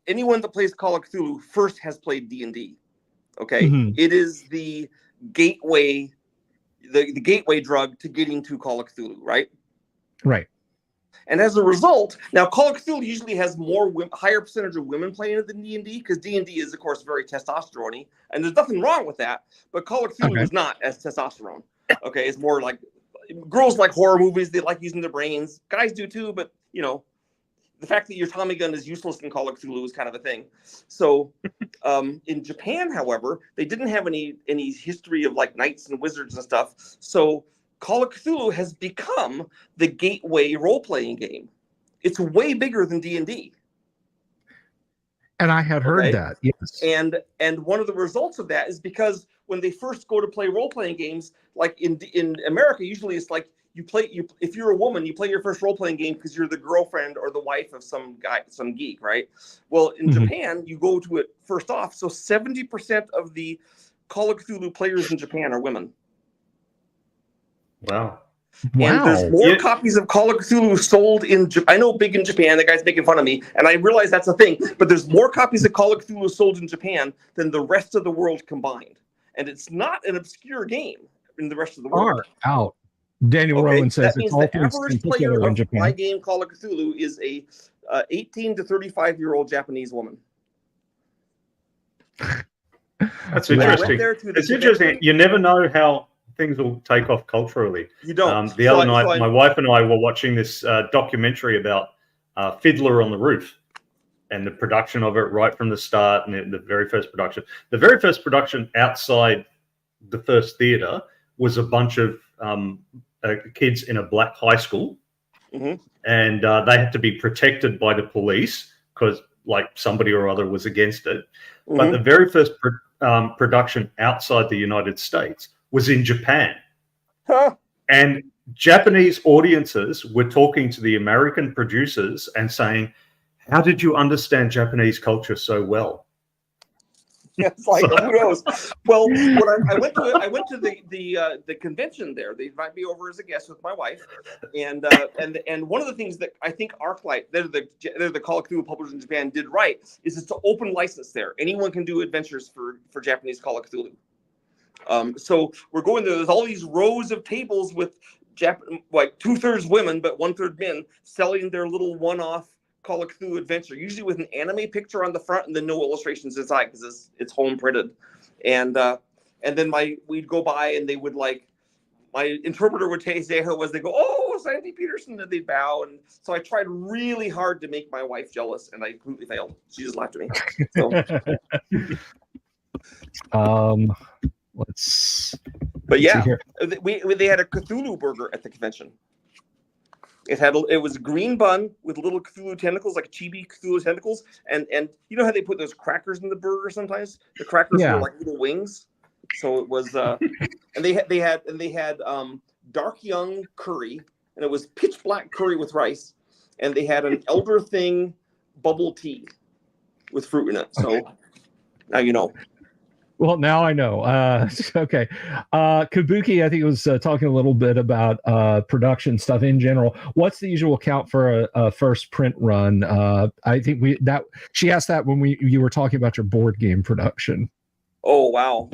B: anyone that plays Call of Cthulhu first has played D&D. Okay, it is the gateway, the gateway drug to getting to Call of Cthulhu, right?
A: Right.
B: And as a result, now Call of Cthulhu usually has higher percentage of women playing it than D&D, because D&D is, of course, very testosterone-y, and there's nothing wrong with that. But Call of Cthulhu is not as testosterone. Okay, it's more like girls like horror movies; they like using their brains. Guys do too, but you know, the fact that your Tommy gun is useless in Call of Cthulhu is kind of a thing. So, in Japan, however, they didn't have any history of like knights and wizards and stuff. So Call of Cthulhu has become the gateway role-playing game. It's way bigger than D&D.
A: And I had heard that, yes.
B: And one of the results of that is because when they first go to play role-playing games, like in America, usually it's like if you're a woman, you play your first role-playing game because you're the girlfriend or the wife of some guy, some geek, right? Well, in Japan, you go to it first off. So 70% of the Call of Cthulhu players in Japan are women.
C: Wow.
B: And there's more copies of Call of Cthulhu sold in Japan. I know big in Japan, the guy's making fun of me, and I realize that's a thing, but there's more copies of Call of Cthulhu sold in Japan than the rest of the world combined. And it's not an obscure game in the rest of the world.
A: Far out. Daniel Rowan says
B: that means
A: it's all
B: the average player
A: in
B: of
A: Japan.
B: my game Call of Cthulhu is a 18 to 35-year-old Japanese woman.
C: That's interesting. It's interesting. You never know how things will take off culturally.
B: You don't.
C: The other night, my wife and I were watching this documentary about Fiddler on the Roof and the production of it right from the start, and the very first production. The very first production outside the first theater was a bunch of kids in a black high school, and they had to be protected by the police because like somebody or other was against it. But the very first production outside the United States was in Japan. And Japanese audiences were talking to the American producers and saying, how did you understand Japanese culture so well?
B: It's like, who knows? Well, when I went to the convention there. They invited me over as a guest with my wife, and one of the things that I think ArcLight, they're the Call of Cthulhu publishers in Japan, did right is it's an open license there. Anyone can do adventures for Japanese Call of Cthulhu. So we're going there. There's all these rows of tables with like 2/3 women but 1/3 men selling their little one-off Call of Cthulhu adventure, usually with an anime picture on the front and then no illustrations inside because it's home printed. And then we'd go by and they would like, my interpreter would say how it was. They go, oh, Sandy Peterson, and they'd bow. And so I tried really hard to make my wife jealous, and I completely failed. She just laughed at me. So.
A: But
B: yeah, they had a Cthulhu burger at the convention. It was a green bun with little Cthulhu tentacles, like chibi Cthulhu tentacles, and you know how they put those crackers in the burger sometimes? The crackers were like little wings. So it was and they had dark young curry, and it was pitch black curry with rice, and they had an elder thing bubble tea with fruit in it. So now you know.
A: Well, now I know. Okay. Kabuki, I think, was talking a little bit about production stuff in general. What's the usual count for a first print run? I think she asked that when you were talking about your board game production.
B: Oh, wow.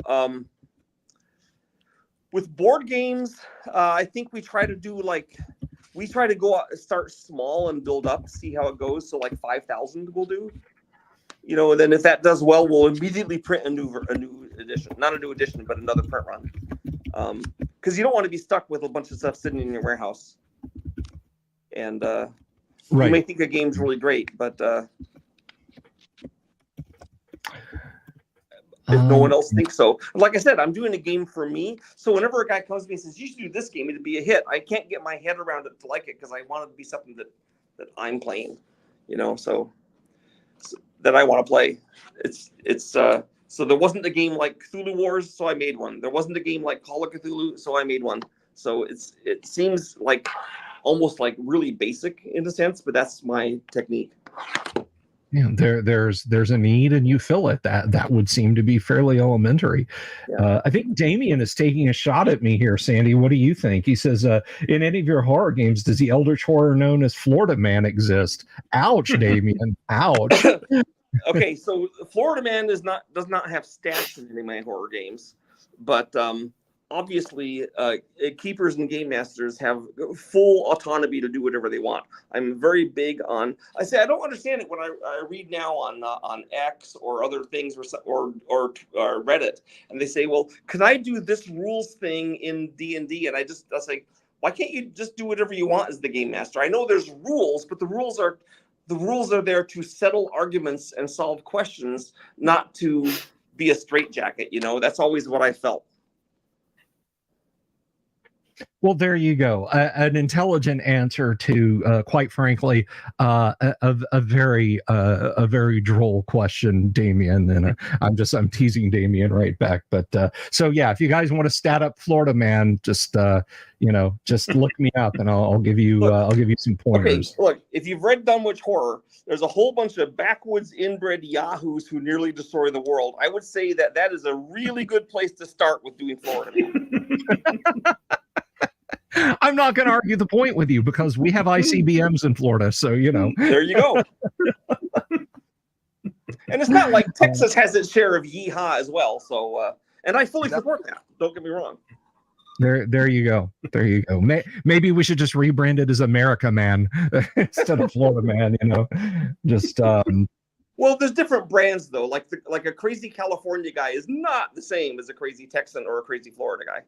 B: With board games, I think we try to go out, start small and build up, see how it goes. So like 5,000 we'll do. You know, and then if that does well, we'll immediately print a new edition. Not a new edition, but another print run. Because you don't want to be stuck with a bunch of stuff sitting in your warehouse. And you may think a game's really great, but if no one else thinks so. Like I said, I'm doing a game for me. So whenever a guy comes to me and says, you should do this game, it'd be a hit. I can't get my head around it to like it because I want it to be something that I'm playing, you know, so that I want to play. So there wasn't a game like Cthulhu Wars, so I made one. There wasn't a game like Call of Cthulhu, so I made one. So it seems like almost like really basic in a sense, but that's my technique.
A: Yeah, there's a need and you fill it. That would seem to be fairly elementary.
B: Yeah.
A: I think Damien is taking a shot at me here, Sandy. What do you think? He says, in any of your horror games, does the eldritch horror known as Florida Man exist? Ouch, Damien. Ouch.
B: Okay, so Florida Man does not have stats in any of my horror games, but obviously keepers and game masters have full autonomy to do whatever they want. I'm very big on. I say I don't understand it when I read now on X or other things or Reddit, and they say, well, can I do this rules thing in D&D? And I was like, why can't you just do whatever you want as the game master? I know there's rules, but the rules are there to settle arguments and solve questions, not to be a straitjacket. That's always what I felt.
A: Well, there you go. An intelligent answer to, quite frankly, a very droll question, Damien. And I'm teasing Damien right back. But so yeah, if you guys want to stat up Florida Man, just look me up and I'll give you some pointers.
B: Okay, look, if you've read Dunwich Horror, there's a whole bunch of backwoods inbred yahoos who nearly destroy the world. I would say that is a really good place to start with doing Florida Man.
A: I'm not going to argue the point with you because we have ICBMs in Florida, so
B: There you go. And it's not like Texas has its share of yeehaw as well. So, and I fully support that. Don't get me wrong.
A: There you go. There you go. Maybe we should just rebrand it as America Man instead of Florida Man. Just.
B: Well, there's different brands though. Like a crazy California guy is not the same as a crazy Texan or a crazy Florida guy.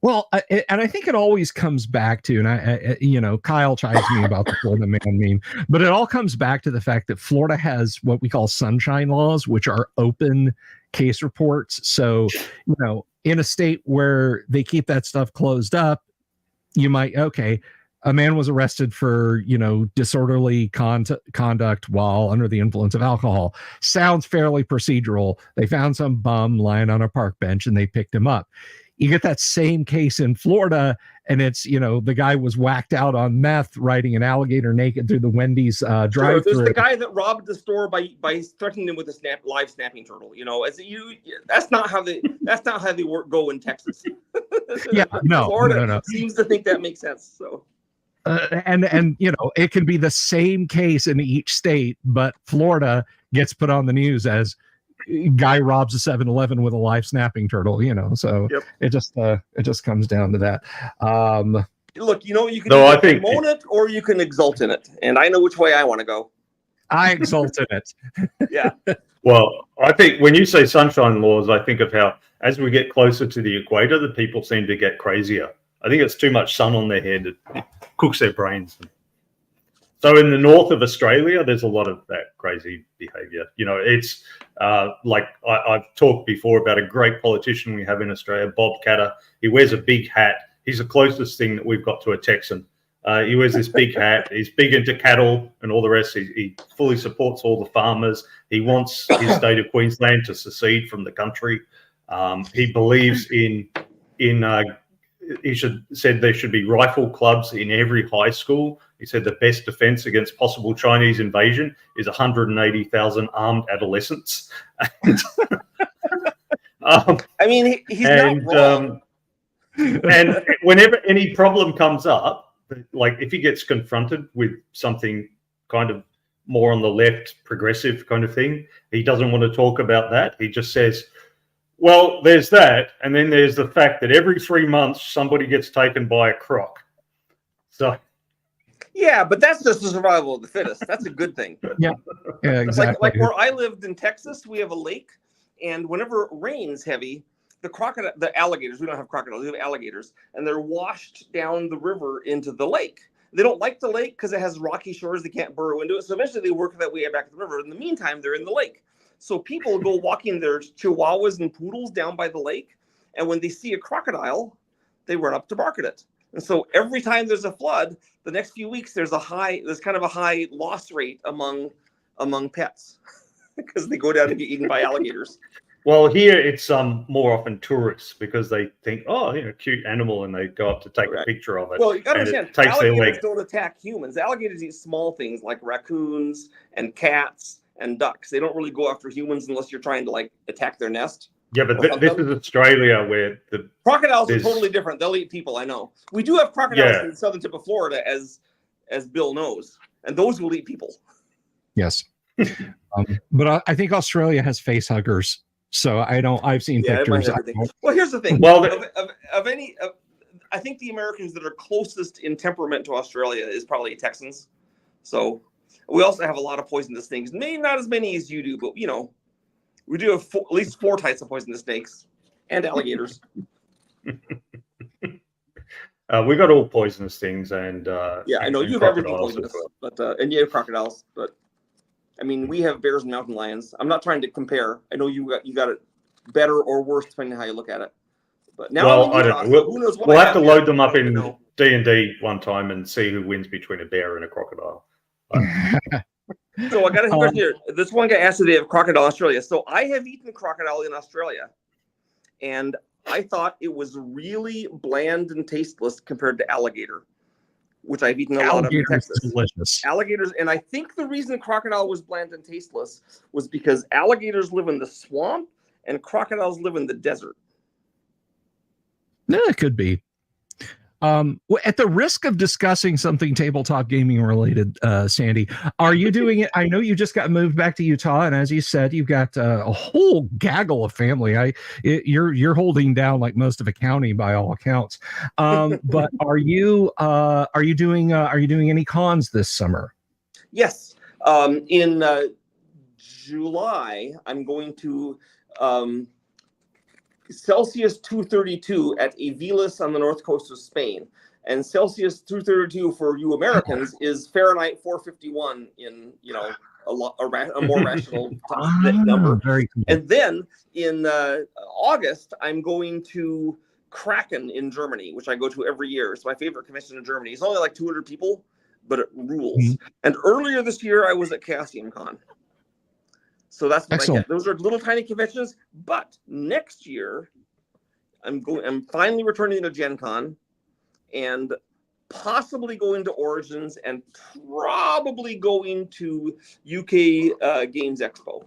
A: Well, and I think it always comes back to, and Kyle chides me about the Florida Man meme, but it all comes back to the fact that Florida has what we call sunshine laws, which are open case reports. So, in a state where they keep that stuff closed up, you might, a man was arrested for, disorderly conduct while under the influence of alcohol. Sounds fairly procedural. They found some bum lying on a park bench and they picked him up. You get that same case in Florida, and it's, the guy was whacked out on meth riding an alligator naked through the Wendy's drive-thru.
B: There's the guy that robbed the store by threatening him with a live snapping turtle. That's not how they go in Texas.
A: Yeah,
B: Florida
A: no.
B: seems to think that makes sense. So.
A: And it can be the same case in each state, but Florida gets put on the news as guy robs a 7-Eleven with a live snapping turtle, so yep. It just comes down to that.
B: Look, you can moan it or you can exult in it, and I know which way I want to go.
A: I exult in it.
B: Yeah.
C: Well, I think when you say sunshine laws, I think of how as we get closer to the equator, the people seem to get crazier. I think it's too much sun on their head. It cooks their brains. So in the north of Australia, there's a lot of that crazy behavior. It's like I've talked before about a great politician we have in Australia, Bob Catter. He wears a big hat. He's the closest thing that we've got to a Texan. He wears this big hat. He's big into cattle and all the rest. He fully supports all the farmers. He wants his state of Queensland to secede from the country. He believes in said there should be rifle clubs in every high school. He said the best defense against possible Chinese invasion is 180,000 armed adolescents.
B: He's not wrong.
C: And whenever any problem comes up, like if he gets confronted with something kind of more on the left, progressive kind of thing, he doesn't want to talk about that. He just says, well, there's that, and then there's the fact that every 3 months somebody gets taken by a croc. So,
B: yeah, but that's just the survival of the fittest. That's a good thing.
A: Yeah, exactly.
B: Like where I lived in Texas, we have a lake, and whenever it rains heavy, the alligators. We don't have crocodiles. We have alligators, and they're washed down the river into the lake. They don't like the lake because it has rocky shores. They can't burrow into it. So eventually, they work that way back to the river. In the meantime, they're in the lake. So people go walking their chihuahuas and poodles down by the lake, and when they see a crocodile, they run up to bark at it. And so every time there's a flood, the next few weeks there's kind of a high loss rate among pets because they go down and get eaten by alligators.
C: Well, here it's more often tourists because they think, oh, cute animal, and they go up to take a picture of it.
B: Well, you gotta
C: and
B: understand,
C: it takes their
B: alligators
C: leg.
B: don't attack humans. Alligators eat small things like raccoons and cats and ducks. They don't really go after humans unless you're trying to like attack their nest.
C: Yeah, but this is Australia where the
B: crocodiles are totally different. They'll eat people. I know. We do have crocodiles in the southern tip of Florida, as Bill knows, and those will eat people.
A: Yes, but I think Australia has face huggers. So I've seen pictures.
B: Well, here's the thing.
C: Well,
B: I think the Americans that are closest in temperament to Australia is probably Texans. So we also have a lot of poisonous things. Maybe not as many as you do, but we do have at least 4 types of poisonous snakes and alligators.
C: We got all poisonous things, and
B: I know you have everything poisonous, but and you have crocodiles, but. I mean, we have bears and mountain lions. I'm not trying to compare. I know you got it better or worse depending on how you look at it. But now,
C: I don't know. Who knows what we'll have to load them up in D&D one time and see who wins between a bear and a crocodile.
B: So I got a question here. This one guy asked today of crocodile in Australia. So I have eaten crocodile in Australia, and I thought it was really bland and tasteless compared to alligator, which I've eaten a lot of in Texas.
A: Delicious.
B: Alligators, and I think the reason crocodile was bland and tasteless was because alligators live in the swamp and crocodiles live in the desert.
A: No, it could be. At the risk of discussing something tabletop gaming related, Sandy, are you doing it? I know you just got moved back to Utah, and as you said, you've got a whole gaggle of family. You're holding down like most of a county by all accounts. But are you doing any cons this summer?
B: Yes. In July, I'm going to Celsius 232 at Aviles on the north coast of Spain. And Celsius 232 for you Americans is Fahrenheit 451 in, a more rational number.
A: Very cool.
B: And then in August, I'm going to Kraken in Germany, which I go to every year. It's my favorite convention in Germany. It's only like 200 people, but it rules. Mm-hmm. And earlier this year, I was at Chaosium Con. So that's what I get. Those are little tiny conventions. But next year, I'm finally returning to Gen Con and possibly going to Origins and probably going to UK Games Expo.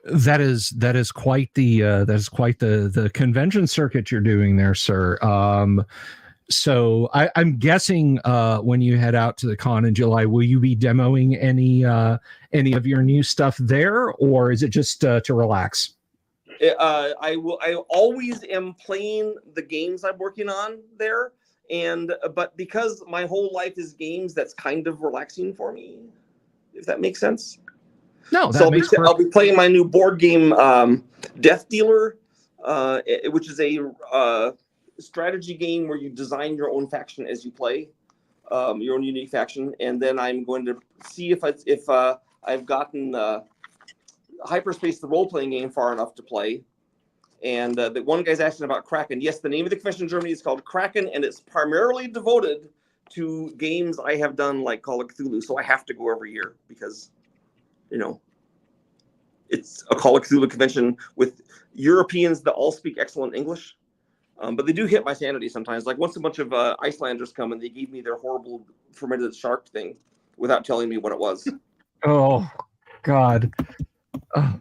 A: That is quite the convention circuit you're doing there, sir. So I'm guessing when you head out to the con in July, will you be demoing any of your new stuff there, or is it just to relax?
B: I always am playing the games I'm working on there, but because my whole life is games, that's kind of relaxing for me, if that makes sense.
A: No,
B: so I'll be playing my new board game, Death Dealer, which is a strategy game where you design your own faction as you play, your own unique faction, and then I'm going to see if I've gotten Hyperspace, the role-playing game, far enough to play. And the one guy's asking about Kraken. Yes, the name of the convention in Germany is called Kraken, and it's primarily devoted to games I have done like Call of Cthulhu. So I have to go every year because, it's a Call of Cthulhu convention with Europeans that all speak excellent English. But they do hit my sanity sometimes. Like once a bunch of Icelanders come and they gave me their horrible fermented shark thing without telling me what it was.
A: Oh, God. Oh,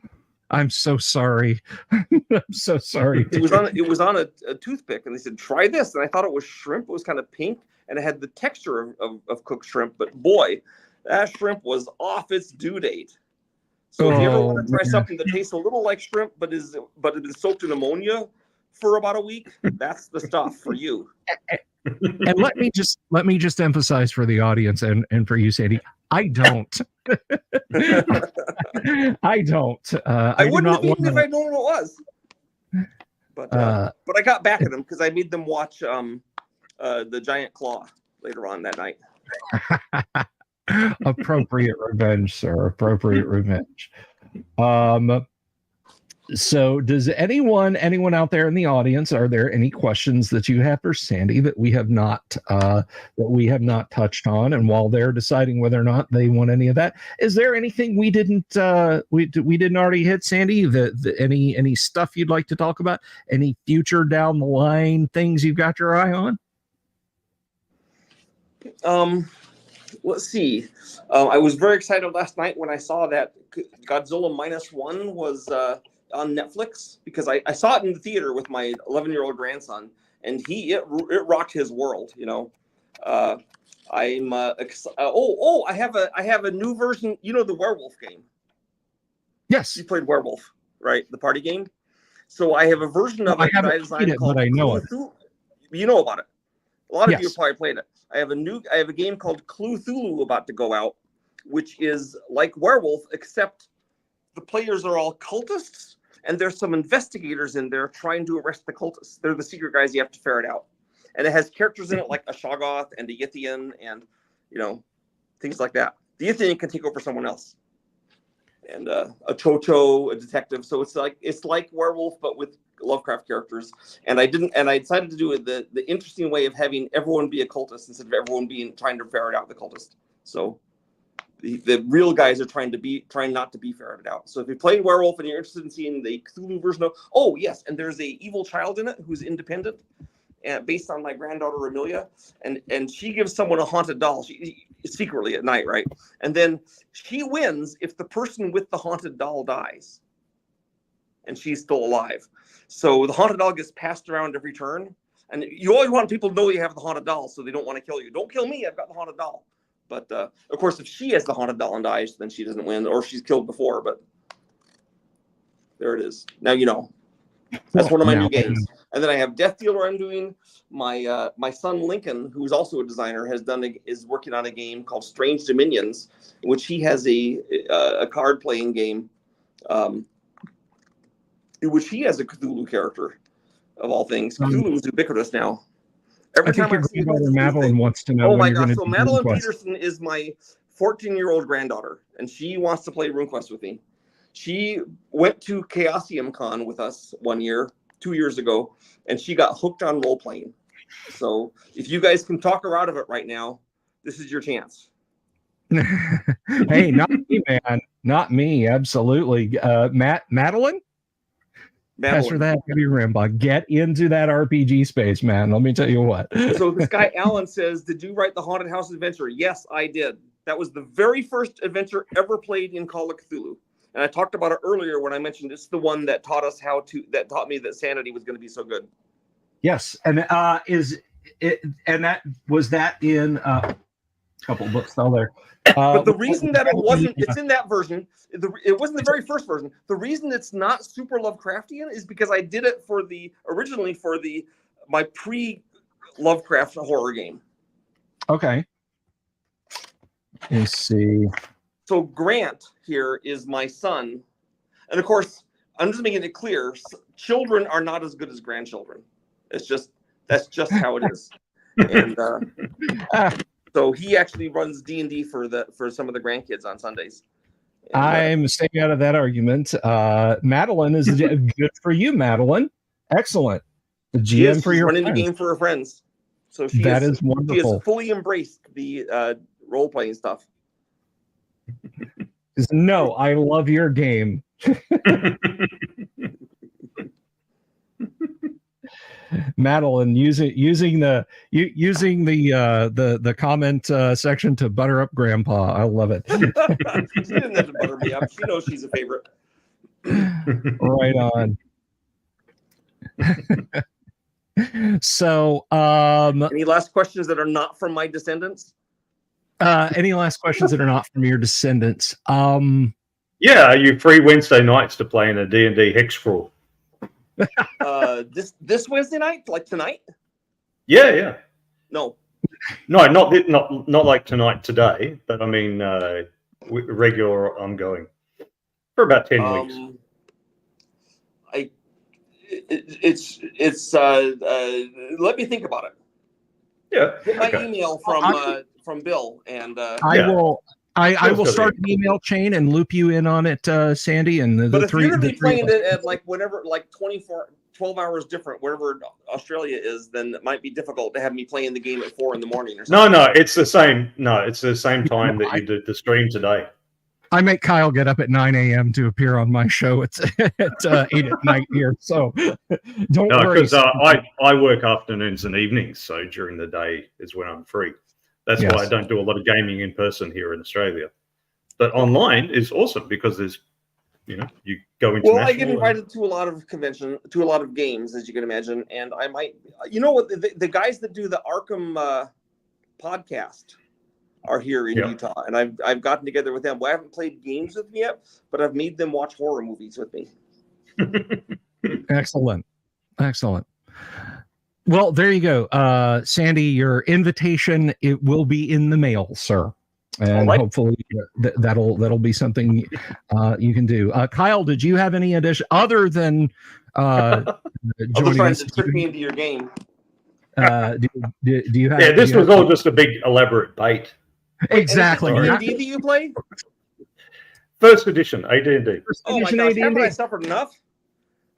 A: I'm so sorry. I'm so sorry.
B: It was on a toothpick, and they said, try this. And I thought it was shrimp. It was kind of pink, and it had the texture of cooked shrimp. But boy, that shrimp was off its due date. So if you ever want to try something that tastes a little like shrimp, but it is soaked in ammonia for about a week, that's the stuff for you.
A: And let me just emphasize for the audience and for you, Sandy, I don't. I don't.
B: I wouldn't have eaten if I'd known what it was. But I got back at them because I made them watch the Giant Claw later on that night.
A: Appropriate revenge, sir. Appropriate revenge. So does anyone out there in the audience, are there any questions that you have for Sandy that we have not touched on? And while they're deciding whether or not they want any of that, is there anything we didn't already hit, Sandy? Any stuff you'd like to talk about? Any future down the line things you've got your eye on?
B: Let's see. I was very excited last night when I saw that Godzilla -1 was on Netflix, because I saw it in the theater with my 11-year-old grandson, and it rocked his world. You know, I have a new version. You know the werewolf game.
A: Yes,
B: you played Werewolf, right? The party game. So I have a version of it that I designed called
A: but I know it.
B: You know about it. A lot of you
A: Yes.
B: have probably played it. I have a game called Cthulhu about to go out, which is like Werewolf, except the players are all cultists, and there's some investigators in there trying to arrest the cultists. They're the secret guys. You have to ferret out, and it has characters in it like a Shoggoth and a Yithian, and things like that. The Yithian can take over someone else, and a Chocho, a detective. So it's like Werewolf, but with Lovecraft characters. And I decided to do it the interesting way of having everyone be a cultist instead of everyone trying to ferret out the cultist. So the real guys are trying not to be ferreted out. So if you play Werewolf and you're interested in seeing the Cthulhu version of, yes, and there's a evil child in it who's independent, based on my granddaughter Amelia, and she gives someone a haunted doll secretly at night, right? And then she wins if the person with the haunted doll dies, and she's still alive. So the haunted doll gets passed around every turn, and you always want people to know you have the haunted doll, so they don't want to kill you. Don't kill me, I've got the haunted doll. But of course, if she has the haunted doll and dies, then she doesn't win, or she's killed before. But there it is. Now you know. That's one of my new games. And then I have Death Dealer. I'm doing my son Lincoln, who's also a designer, is working on a game called Strange Dominions, in which he has a card playing game, in which he has a Cthulhu character, of all things. Cthulhu is ubiquitous now.
A: Every time your granddaughter Madeline wants to know.
B: Oh my gosh! So Madeline Peterson is my 14-year-old granddaughter, and she wants to play RuneQuest with me. She went to Chaosium Con with us 2 years ago, and she got hooked on role playing. So if you guys can talk her out of it right now, this is your chance.
A: Hey, not me, man. Not me. Absolutely. Madeline? Pass her that heavy Rimba. Get into that RPG space, man. Let me tell you what.
B: So this guy Alan says, "Did you write the Haunted House adventure?" Yes, I did. That was the very first adventure ever played in Call of Cthulhu. And I talked about it earlier when I mentioned it's the one that taught me that sanity was going to be so good.
A: Yes, and was that in a couple of books still there.
B: But the reason that it's in that version, it wasn't the very first version. The reason it's not super Lovecraftian is because I did it originally for my pre-Lovecraft horror game.
A: Okay. Let's see.
B: So Grant here is my son, and of course, I'm just making it clear: children are not as good as grandchildren. That's just how it is. And so he actually runs D&D for some of the grandkids on Sundays. And,
A: I'm staying out of that argument. Madeline is good for you, Madeline. Excellent. The GM for your
B: running the game for her friends. So is wonderful. She has fully embraced the role playing stuff.
A: No, I love your game. Madeline using the comment section to butter up Grandpa. I love it.
B: She didn't have to butter me up. She knows she's a favorite.
A: Right on. So,
B: any last questions that are not from my descendants?
A: Any last questions that are not from your descendants?
C: Yeah, are you free Wednesday nights to play in a D&D hex crawl?
B: This Wednesday night, like tonight?
C: Yeah.
B: No,
C: not like tonight today, but I mean regular ongoing for about 10 weeks.
B: It's let me think about it.
C: Yeah.
B: Get my email from Bill, and
A: I I will start an email chain and loop you in on it, Sandy. And
B: but if you're going to be playing it at like whatever, like 12 hours different, wherever Australia is, then it might be difficult to have me playing the game at 4 in the morning or something.
C: No, it's the same. No, it's the same time that you did the stream today.
A: I make Kyle get up at 9 a.m. to appear on my show. It's at 8 at night here, so don't worry.
C: Because I work afternoons and evenings, so during the day is when I'm free. That's why I don't do a lot of gaming in person here in Australia. But online is awesome because there's, you go international.
B: Well, I get invited to a lot of to a lot of games, as you can imagine, and I might, the guys that do the Arkham podcast are here in Utah, and I've gotten together with them. Well, I haven't played games with them yet, but I've made them watch horror movies with me.
A: Excellent. Well, there you go, Sandy. Your invitation, it will be in the mail, sir, and hopefully that'll be something you can do. Kyle, did you have any addition other than
B: I'm just trying to trick me into your game?
A: Do you have?
C: Yeah, this was all just a big elaborate bait.
A: Exactly.
B: AD&D that you play?
C: First edition, AD&D.
B: Oh my gosh, haven't I suffered enough?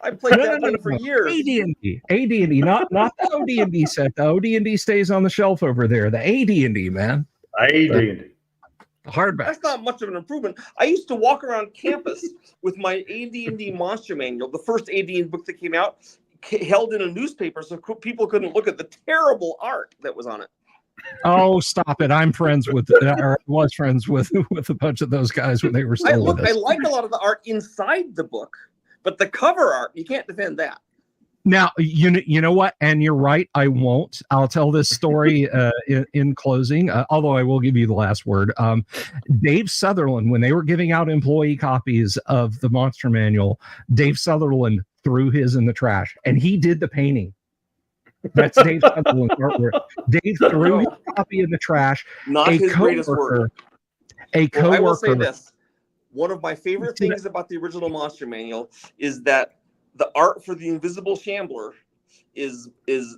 B: I played that one for years.
A: AD&D, not the OD&D set. The OD&D stays on the shelf over there. The AD&D, man.
C: AD&D.
A: Hardback.
B: That's not much of an improvement. I used to walk around campus with my AD&D monster manual, the first AD&D book that came out, held in a newspaper so people couldn't look at the terrible art that was on it.
A: Oh, stop it. I'm friends with, or was friends with a bunch of those guys when they were still with us.
B: I like a lot of the art inside the book, but the cover art, you can't defend that.
A: Now, you know what? And you're right. I won't. I'll tell this story in closing, although I will give you the last word. Dave Sutherland, when they were giving out employee copies of the Monster Manual, Dave Sutherland threw his in the trash, and he did the painting. That's Dave Sutherland's artwork. Dave threw his copy in the trash.
B: Not his greatest work.
A: A coworker.
B: I will say this. One of my favorite things about the original Monster Manual is that the art for the Invisible Shambler is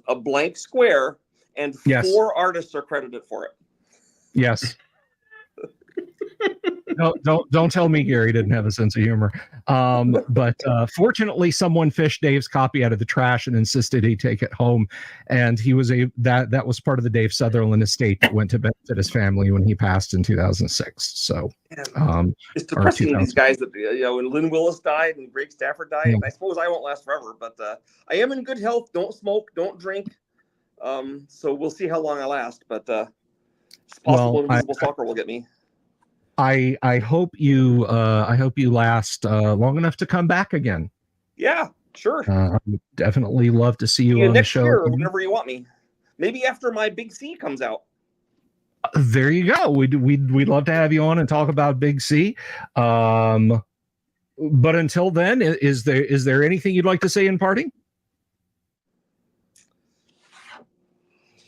B: a blank square, and 4 artists are credited for it.
A: Yes. No, don't tell me Gary didn't have a sense of humor. But fortunately, someone fished Dave's copy out of the trash and insisted he take it home. And he was that was part of the Dave Sutherland estate that went to benefit his family when he passed in 2006. So
B: it's depressing, these guys that when Lynn Willis died and Greg Stafford died. And I suppose I won't last forever, but I am in good health. Don't smoke, don't drink. So we'll see how long I last. But it's possible Invisible Stalker will get me.
A: I hope you last long enough to come back again.
B: Yeah, sure.
A: I would definitely love to see you on the show
B: year, whenever you want me. Maybe after my Big C comes out.
A: There you go. We'd love to have you on and talk about Big C. But until then, is there anything you'd like to say in parting?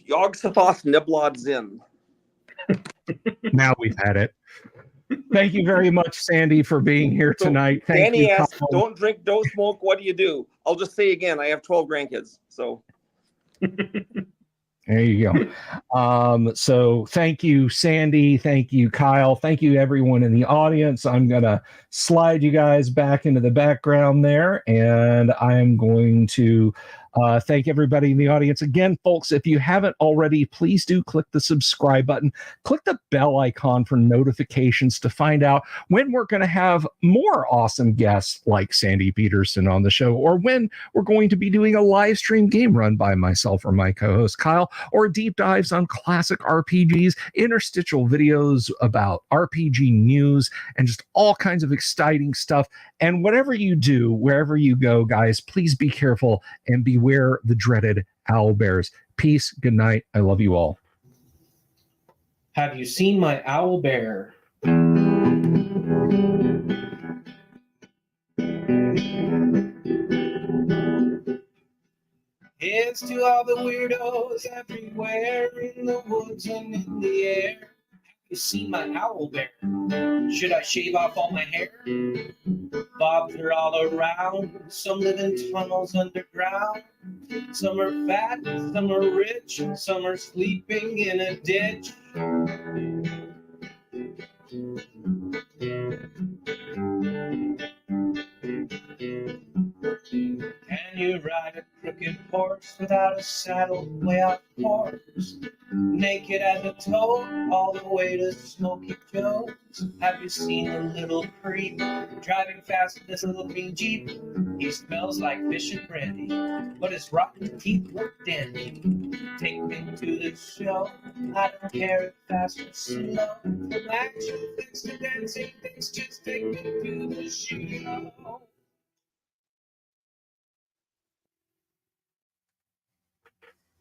B: Yog Sothoth Neblod Zin.
A: Now we've had it. Thank you very much, Sandy, for being here tonight.
B: Danny asked, don't drink, don't smoke. What do you do? I'll just say again, I have 12 grandkids. So
A: there you go. So thank you, Sandy. Thank you, Kyle. Thank you, everyone in the audience. I'm going to slide you guys back into the background there, and I'm going to thank everybody in the audience. Again, folks, if you haven't already, please do click the subscribe button. Click the bell icon for notifications to find out when we're going to have more awesome guests like Sandy Petersen on the show, or when we're going to be doing a live stream game run by myself or my co-host Kyle, or deep dives on classic RPGs, interstitial videos about RPG news, and just all kinds of exciting stuff. And whatever you do, wherever you go, guys, please be careful and beware the dreaded owl bears. Peace. Good night. I love you all.
D: Have you seen my owl bear? It's to all the weirdos everywhere in the woods and in the air. Have you seen my owl bear? Should I shave off all my hair? Bobs are all around. Some live in tunnels underground. Some are fat, some are rich, some are sleeping in a ditch. Can you ride a crooked horse without a saddle way out course? Naked as a toad, all the way to Smoky Joe's. Have you seen a little creep driving fast in this little green Jeep? He smells like fish and brandy, but his rotten teeth look dandy. Take me to the show, I don't care if fast or slow. From action flicks to dancing things, just take me to the show.